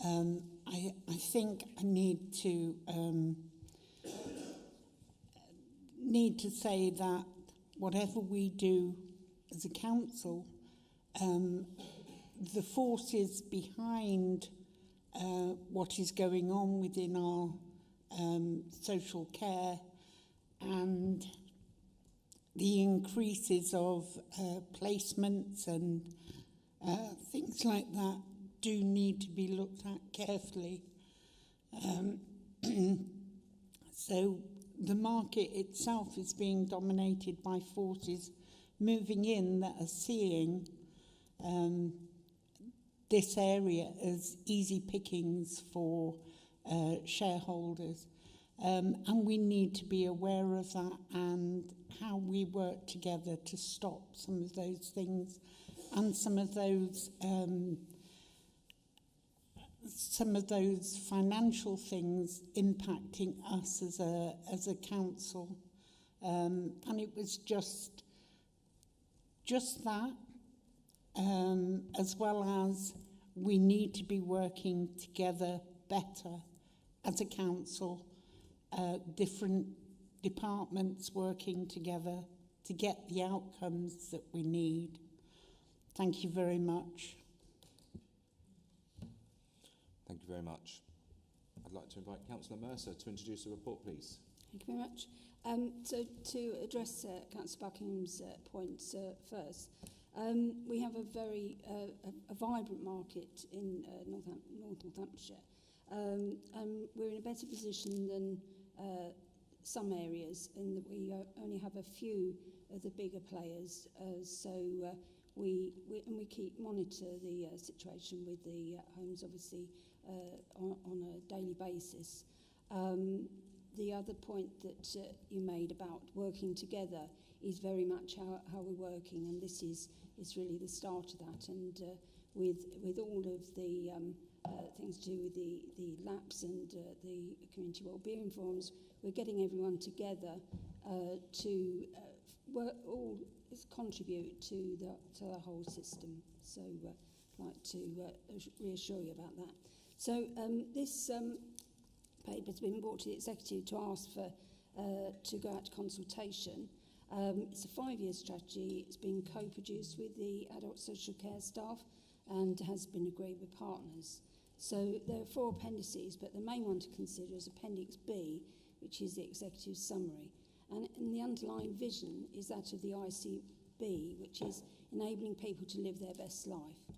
I think I need to say that whatever we do as a council, the forces behind what is going on within our social care and the increases of placements and things like that do need to be looked at carefully. So the market itself is being dominated by forces moving in that are seeing this area as easy pickings for shareholders. And we need to be aware of that and how we work together to stop some of those things and some of those financial things impacting us as a council. And it was just that, as well as we need to be working together better as a council, different departments working together to get the outcomes that we need. Thank you very much. Thank you very much. I'd like to invite Councillor Mercer to introduce the report, please. Thank you very much. So to address Councillor Buckingham's points first, we have a very a vibrant market in North Northamptonshire. We're in a better position than some areas, in that we only have a few of the bigger players. We monitor the situation with the homes, obviously, on a daily basis. The other point that you made about working together is very much how we're working, and this is really the start of that. And with all of the things to do with the LAPS and the community wellbeing forums, we're getting everyone together to work, all contribute to the whole system. So I'd like to reassure you about that. So this paper's been brought to the executive to ask for to go out to consultation. It's a 5-year strategy. It's been co-produced with the adult social care staff and has been agreed with partners. So there are 4 appendices, but the main one to consider is Appendix B, which is the executive summary. And the underlying vision is that of the ICB, which is enabling people to live their best life.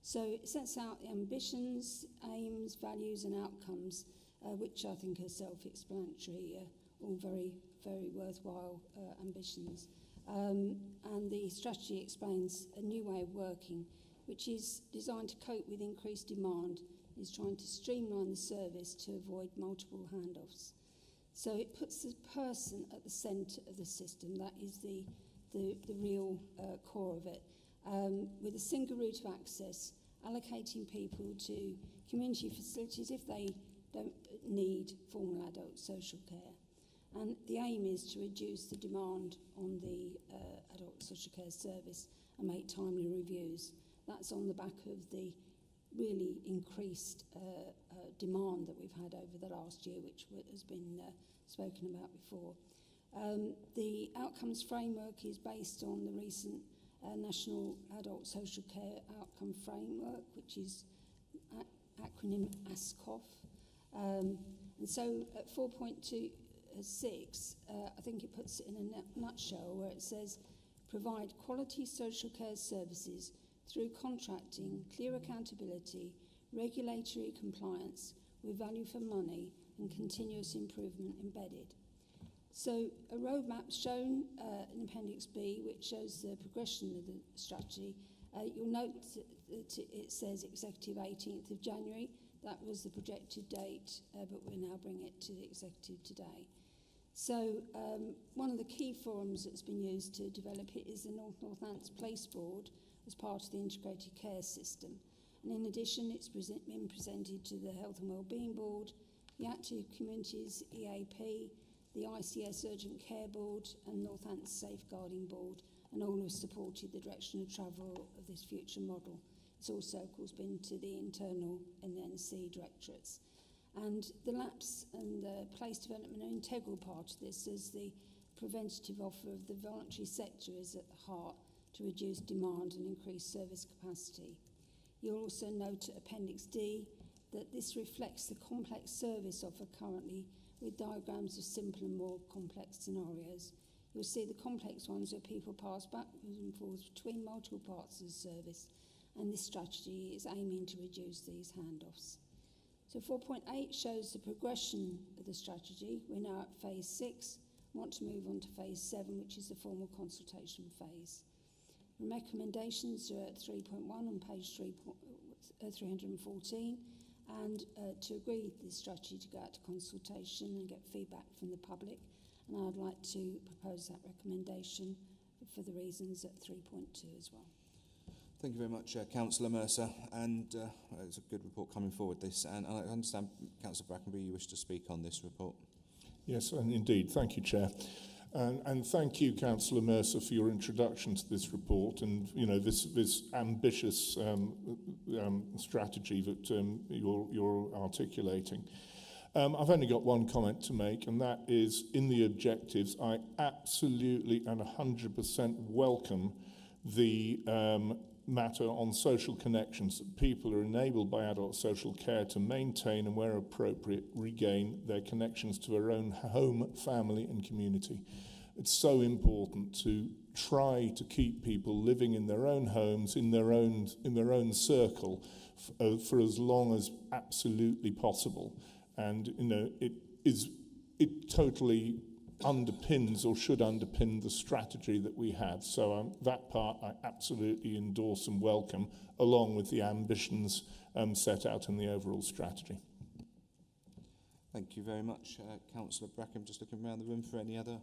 So it sets out the ambitions, aims, values and outcomes, which I think are self-explanatory, all very, very worthwhile ambitions. And the strategy explains a new way of working, which is designed to cope with increased demand, is trying to streamline the service to avoid multiple handoffs. So it puts the person at the centre of the system. That is the real core of it. With a single route of access, allocating people to community facilities if they don't need formal adult social care. And the aim is to reduce the demand on the adult social care service and make timely reviews. That's on the back of the really increased demand that we've had over the last year, which has been spoken about before. The outcomes framework is based on the recent National Adult Social Care Outcome Framework, which is acronym ASCOF. And so at 4.26, I think it puts it in a nutshell, where it says, provide quality social care services through contracting, clear accountability, regulatory compliance with value for money and continuous improvement embedded. So a roadmap shown in Appendix B, which shows the progression of the strategy. You'll note that it says Executive 18th of January. That was the projected date, but we're now bringing it to the Executive today. So one of the key forums that's been used to develop it is the Northants Place Board as part of the Integrated Care System. And in addition, it's been presented to the Health and Wellbeing Board, the Active Communities EAP, the ICS Urgent Care Board and Northants Safeguarding Board, and all have supported the direction of travel of this future model. It's also, of course, been to the internal and the NC directorates. And the LAPS and the place development are an integral part of this, as the preventative offer of the voluntary sector is at the heart to reduce demand and increase service capacity. You'll also note at Appendix D that this reflects the complex service offer currently, with diagrams of simple and more complex scenarios. You'll see the complex ones where people pass backwards and forwards between multiple parts of the service, and this strategy is aiming to reduce these handoffs. So 4.8 shows the progression of the strategy. We're now at phase 6, want to move on to phase 7, which is the formal consultation phase. The recommendations are at 3.1 on page 314, and to agree with this strategy to go out to consultation and get feedback from the public. And I'd like to propose that recommendation for the reasons at 3.2 as well. Thank you very much, Councillor Mercer. And it's a good report coming forward, this. And I understand, Councillor Brackenbury, you wish to speak on this report. Yes, and indeed. Thank you, Chair. And thank you, Councillor Mercer, for your introduction to this report and, you know, this ambitious strategy that you're articulating. I've only got one comment to make, and that is, in the objectives, I absolutely and 100% welcome the matter on social connections, that people are enabled by adult social care to maintain and, where appropriate, regain their connections to their own home, family and community. It's so important to try to keep people living in their own homes, in their own circle, for as long as absolutely possible. And, you know, it is it totally underpins or should underpin the strategy that we have. So that part I absolutely endorse and welcome, along with the ambitions set out in the overall strategy. Thank you very much. Councillor Brackham, just looking around the room for any other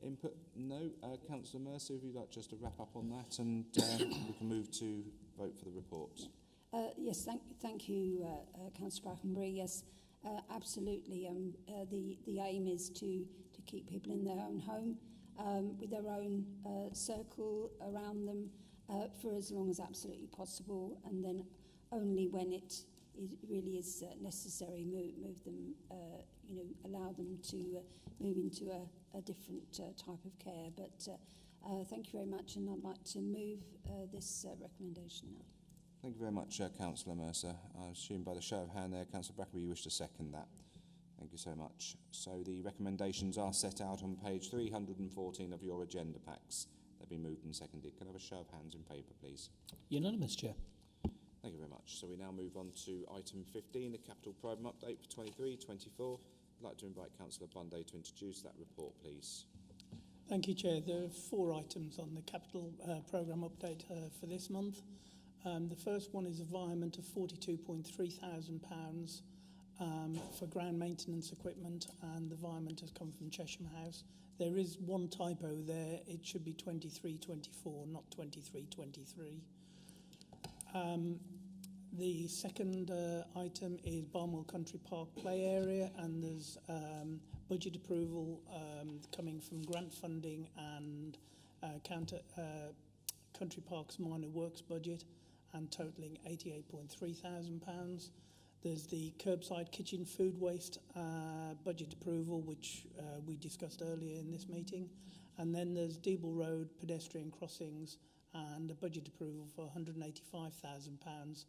input. No. Councillor Mercer, if you'd like just to wrap up on that, and we can move to vote for the report. Yes, thank you, Councillor Brackenbury. Yes, absolutely. The aim is to keep people in their own home with their own circle around them for as long as absolutely possible, and then only when it really is necessary, move them, allow them to move into a different type of care. But thank you very much, and I'd like to move this recommendation now. Thank you very much, Councillor Mercer. I assume by the show of hand there, Councillor Brackenbury, you wish to second that. Thank you so much. So the recommendations are set out on page 314 of your agenda packs. They've been moved and seconded. Can I have a show of hands in favour, please? Unanimous, Chair. Thank you very much. So we now move on to item 15, the capital programme update for 23-24. I'd like to invite Councillor Bunday to introduce that report, please. Thank you, Chair. There are 4 items on the capital programme update for this month. The first one is a virement of £42,300 for ground maintenance equipment, and the virement has come from Chesham House. There is one typo there. It should be 23-24, not 23-23. The second item is Barnwell Country Park play area, and there's budget approval coming from grant funding and Country Park's minor works budget, and totalling £88,300. There's the curbside kitchen food waste budget approval, which we discussed earlier in this meeting. And then there's Deeble Road pedestrian crossings and a budget approval for £185,000,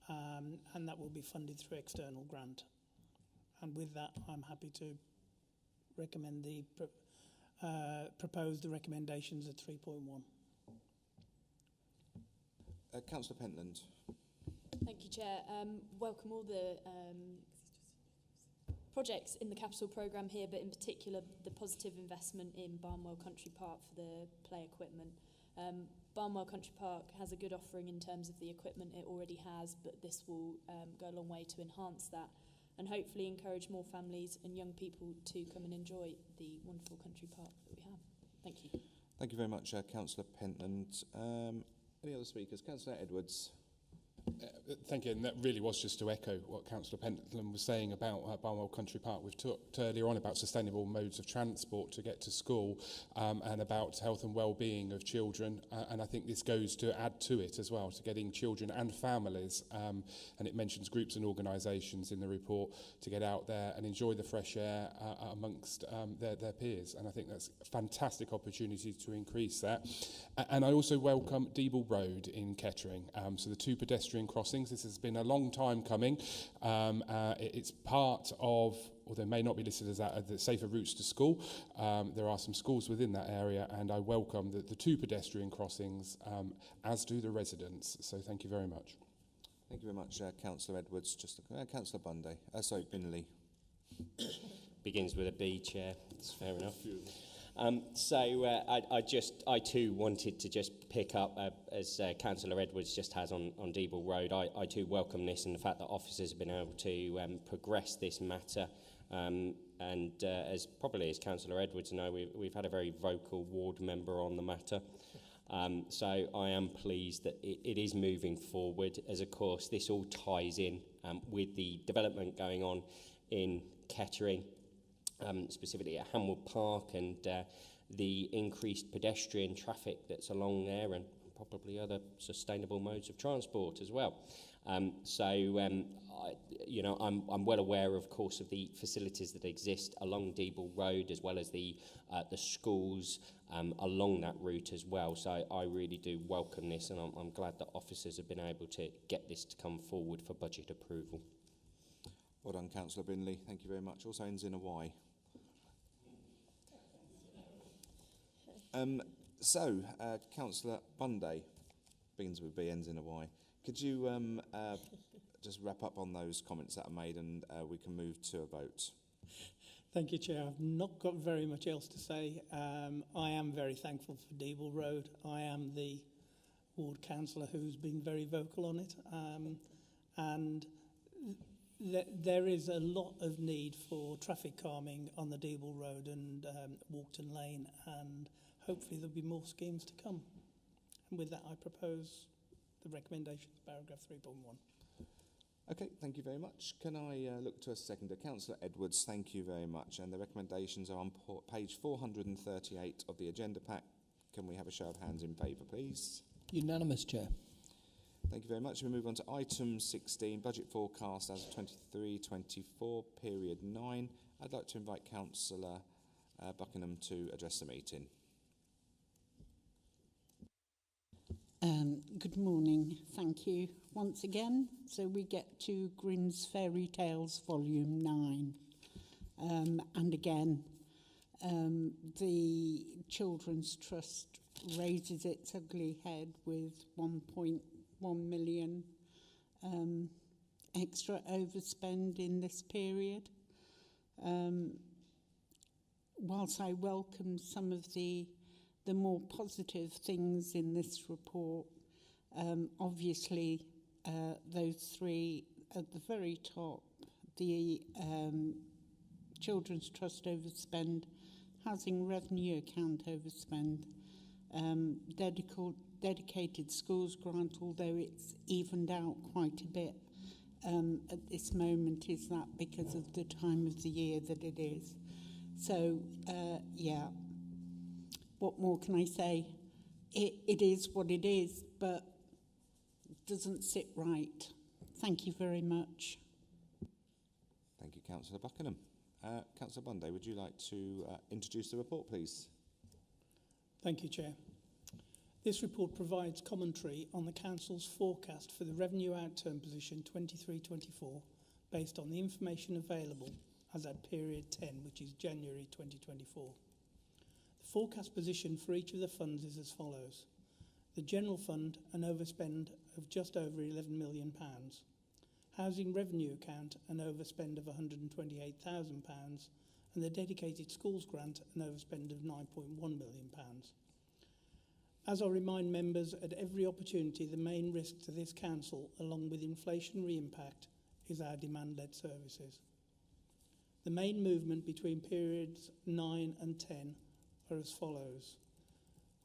and that will be funded through external grant. And with that, I'm happy to recommend the propose the recommendations at 3.1. Councillor Pentland. Thank you, Chair. Welcome all the projects in the capital programme here, but in particular the positive investment in Barnwell Country Park for the play equipment. Barnwell Country Park has a good offering in terms of the equipment it already has, but this will go a long way to enhance that and hopefully encourage more families and young people to come and enjoy the wonderful country park that we have. Thank you. Thank you very much, Councillor Pentland. Any other speakers? Councillor Edwards. Thank you, and that really was just to echo what Councillor Pentland was saying about Barnwell Country Park. We've talked earlier on about sustainable modes of transport to get to school, and about health and well-being of children, and I think this goes to add to it as well, to getting children and families, and it mentions groups and organisations in the report, to get out there and enjoy the fresh air amongst their peers, and I think that's a fantastic opportunity to increase that. And I also welcome Deeble Road in Kettering, so the 2 pedestrian crossings. This has been a long time coming. It's part of, or they may not be listed as that, the safer routes to school. There are some schools within that area, and I welcome the 2 pedestrian crossings, as do the residents. So thank you very much. Thank you very much, Councillor Edwards. Just Councillor Bunday. Binley. Begins with a B, Chair. It's fair enough. I too wanted to just pick up, as Councillor Edwards just has on Deeble Road, I too welcome this and the fact that officers have been able to progress this matter. As Councillor Edwards know, we've had a very vocal ward member on the matter. So I am pleased that it is moving forward, as of course this all ties in with the development going on in Kettering, specifically at Hanwell Park, and the increased pedestrian traffic that's along there, and probably other sustainable modes of transport as well. I'm well aware, of course, of the facilities that exist along Deeble Road, as well as the schools along that route as well. So I really do welcome this, and I'm glad that officers have been able to get this to come forward for budget approval. Well done, Councillor Binley. Thank you very much. Also ends in a Y. Councillor Bunday, begins with B, ends in a Y. Could you just wrap up on those comments that are made, and we can move to a vote? Thank you, Chair. I've not got very much else to say. I am very thankful for Deeble Road. I am the ward councillor who's been very vocal on it. And there is a lot of need for traffic calming on the Deeble Road and Walkton Lane, and hopefully there'll be more schemes to come. And with that, I propose the recommendations, paragraph 3.1. Okay, thank you very much. Can I look to a seconder? Councillor Edwards, thank you very much. And the recommendations are on page 438 of the agenda pack. Can we have a show of hands in favour, please? Unanimous, Chair. Thank you very much. We move on to item 16, budget forecast as of 23-24, period 9. I'd like to invite Councillor Buckingham to address the meeting. Good morning. Thank you once again. So we get to Grimm's Fairy Tales Volume 9. And again, the Children's Trust raises its ugly head with 1.1 million extra overspend in this period. Whilst I welcome some of the more positive things in this report, obviously those three at the very top, the Children's Trust overspend, Housing Revenue Account overspend, dedicated schools grant, although it's evened out quite a bit at this moment. Is that because of the time of the year that it is? So, yeah, what more can I say? It is what it is, but doesn't sit right. Thank you very much. Thank you, Councillor Buckingham. Councillor Bunday, would you like to introduce the report, please? Thank you, Chair. This report provides commentary on the Council's forecast for the revenue outturn position 23-24 based on the information available as at period 10, which is January 2024. The forecast position for each of the funds is as follows. The General Fund, an overspend of just over £11 million. Housing Revenue Account, an overspend of £128,000. And the Dedicated Schools Grant, an overspend of £9.1 million. As I remind members at every opportunity, the main risk to this council, along with inflationary impact, is our demand-led services. The main movement between periods 9 and 10 are as follows.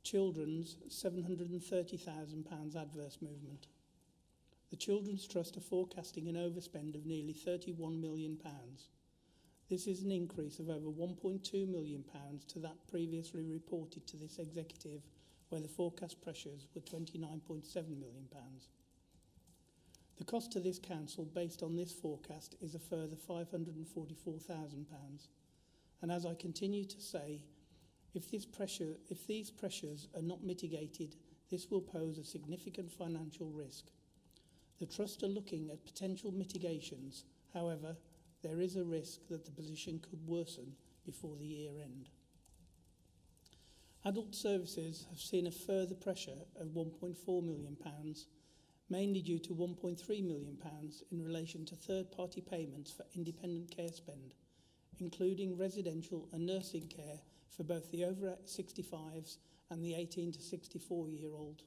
Children's, £730,000 adverse movement. The Children's Trust are forecasting an overspend of nearly £31 million. This is an increase of over £1.2 million to that previously reported to this executive, where the forecast pressures were £29.7 million. The cost to this council based on this forecast is a further £544,000. And as I continue to say, if these pressures are not mitigated, this will pose a significant financial risk. The Trust are looking at potential mitigations. However, there is a risk that the position could worsen before the year end. Adult services have seen a further pressure of £1.4 million, mainly due to £1.3 million in relation to third-party payments for independent care spend, including residential and nursing care for both the over 65s and the 18 to 64-year-old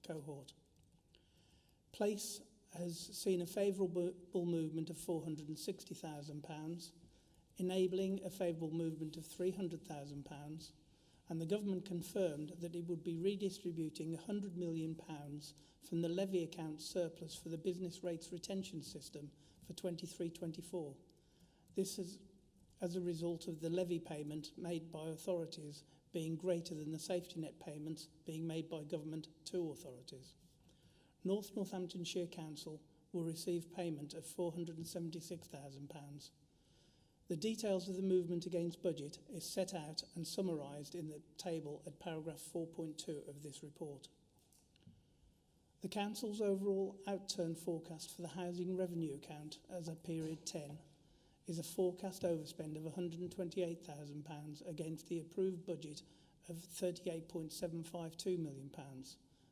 cohort. Place has seen a favourable movement of £460,000, enabling a favourable movement of £300,000, and the government confirmed that it would be redistributing £100 million from the levy account surplus for the business rates retention system for 23-24. This is as a result of the levy payment made by authorities being greater than the safety net payments being made by government to authorities. North Northamptonshire Council will receive payment of £476,000. The details of the movement against budget is set out and summarised in the table at paragraph 4.2 of this report. The Council's overall outturn forecast for the Housing Revenue Account as at period 10 is a forecast overspend of £128,000 against the approved budget of £38.752 million.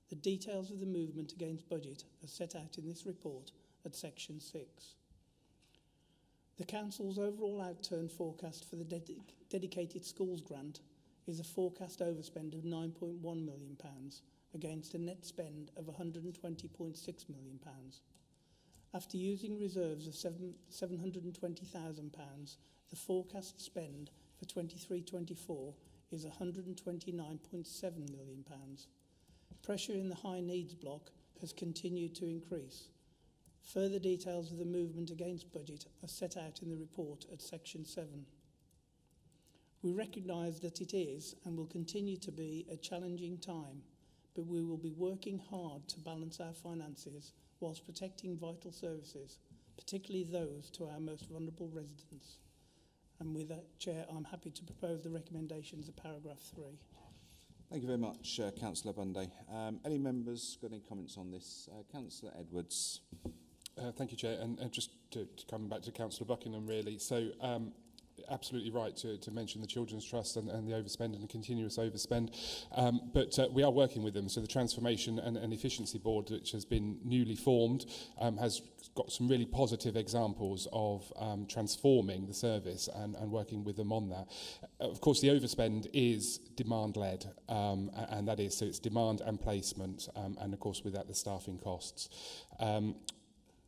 The details of the movement against budget are set out in this report at section 6. The Council's overall outturn forecast for the dedicated schools grant is a forecast overspend of £9.1 million against a net spend of £120.6 million. After using reserves of £720,000, the forecast spend for 23-24 is £129.7 million. Pressure in the high needs block has continued to increase. Further details of the movement against budget are set out in the report at section 7. We recognise that it is and will continue to be a challenging time, but we will be working hard to balance our finances whilst protecting vital services, particularly those to our most vulnerable residents. And with that, Chair, I'm happy to propose the recommendations of paragraph 3. Thank you very much, Councillor Bunday. Any members got any comments on this? Councillor Edwards. Thank you, Chair. And just to come back to Councillor Buckingham, really. So, absolutely right to mention the Children's Trust and the overspend and the continuous overspend. But we are working with them. So the Transformation and Efficiency Board, which has been newly formed, has got some really positive examples of transforming the service and working with them on that. Of course, the overspend is demand-led, and that is, so it's demand and placement, and of course with that the staffing costs.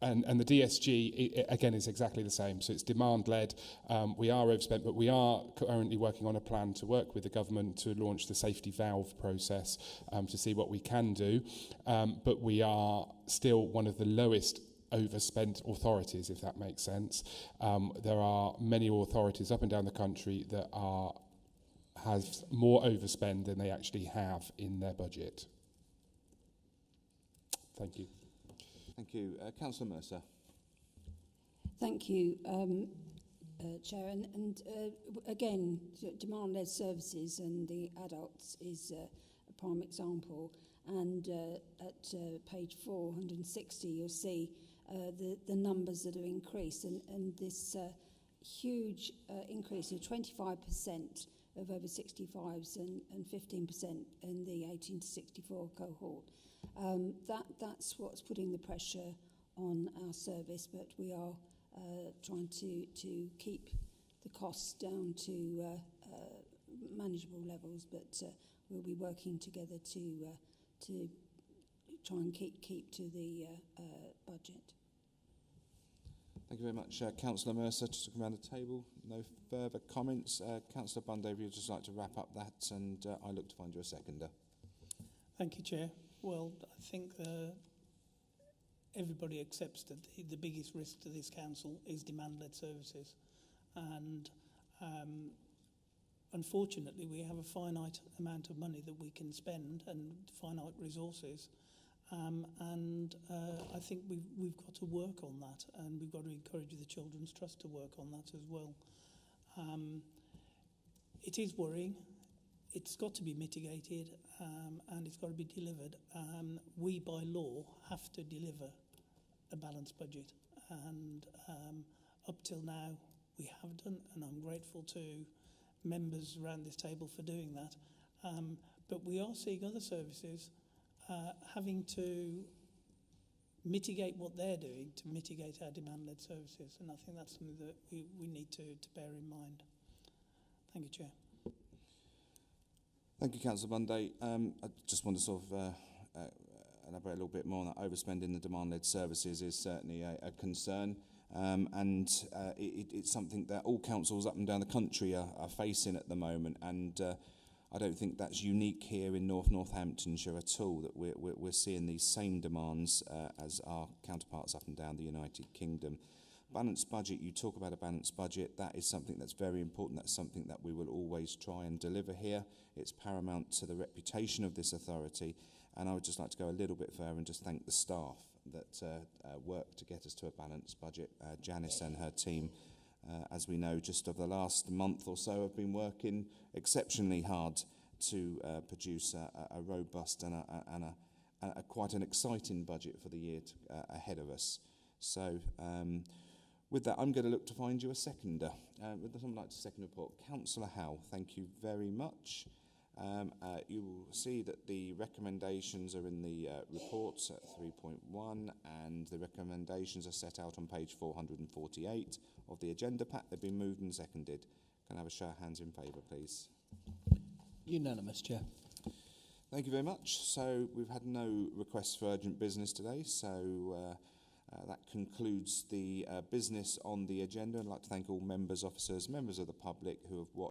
And the DSG, again, is exactly the same. So it's demand-led. We are overspent, but we are currently working on a plan to work with the government to launch the safety valve process to see what we can do. But we are still one of the lowest overspent authorities, if that makes sense. There are many authorities up and down the country that have more overspend than they actually have in their budget. Thank you. Thank you. Councillor Mercer. Thank you, Chair. And again, demand-led services and the adults is a prime example. And at page 460, you'll see the numbers that are increased. And this huge increase of 25% of over 65s and 15% in the 18 to 64 cohort. That's what's putting the pressure on our service, but we are trying to keep the costs down to manageable levels, but we'll be working together to try and keep to the budget. Thank you very much, Councillor Mercer. Just looking around the table, no further comments. Councillor Bunday, would you just like to wrap up that, and I look to find you a seconder. Thank you, Chair. Well, I think everybody accepts that the biggest risk to this council is demand-led services. And unfortunately, we have a finite amount of money that we can spend and finite resources. And I think we've got to work on that, and we've got to encourage the Children's Trust to work on that as well. It is worrying. It's got to be mitigated, and it's got to be delivered. We, by law, have to deliver a balanced budget. And up till now, we have done, and I'm grateful to members around this table for doing that. But we are seeing other services having to mitigate what they're doing to mitigate our demand-led services. And I think that's something that we need to bear in mind. Thank you, Chair. Thank you, Councillor Bunday. I just want to sort of elaborate a little bit more on that. Overspending the demand-led services is certainly a concern, and it's something that all councils up and down the country are facing at the moment, and I don't think that's unique here in Northamptonshire at all, that we're seeing these same demands as our counterparts up and down the United Kingdom. Balanced budget, you talk about a balanced budget, that is something that's very important. That's something that we will always try and deliver here. It's paramount to the reputation of this authority, and I would just like to go a little bit further and just thank the staff that worked to get us to a balanced budget. Janice and her team, as we know, just of the last month or so have been working exceptionally hard to produce a robust and a quite an exciting budget for the year ahead of us. So with that, I'm going to look to find you a seconder. Would someone like to second report? Councillor Howell, thank you very much. You will see that the recommendations are in the reports at 3.1, and the recommendations are set out on page 448 of the agenda pack. They've been moved and seconded. Can I have a show of hands in favour, please? Unanimous, Chair. Thank you very much. So we've had no requests for urgent business today, so that concludes the business on the agenda. I'd like to thank all members, officers, members of the public who have watched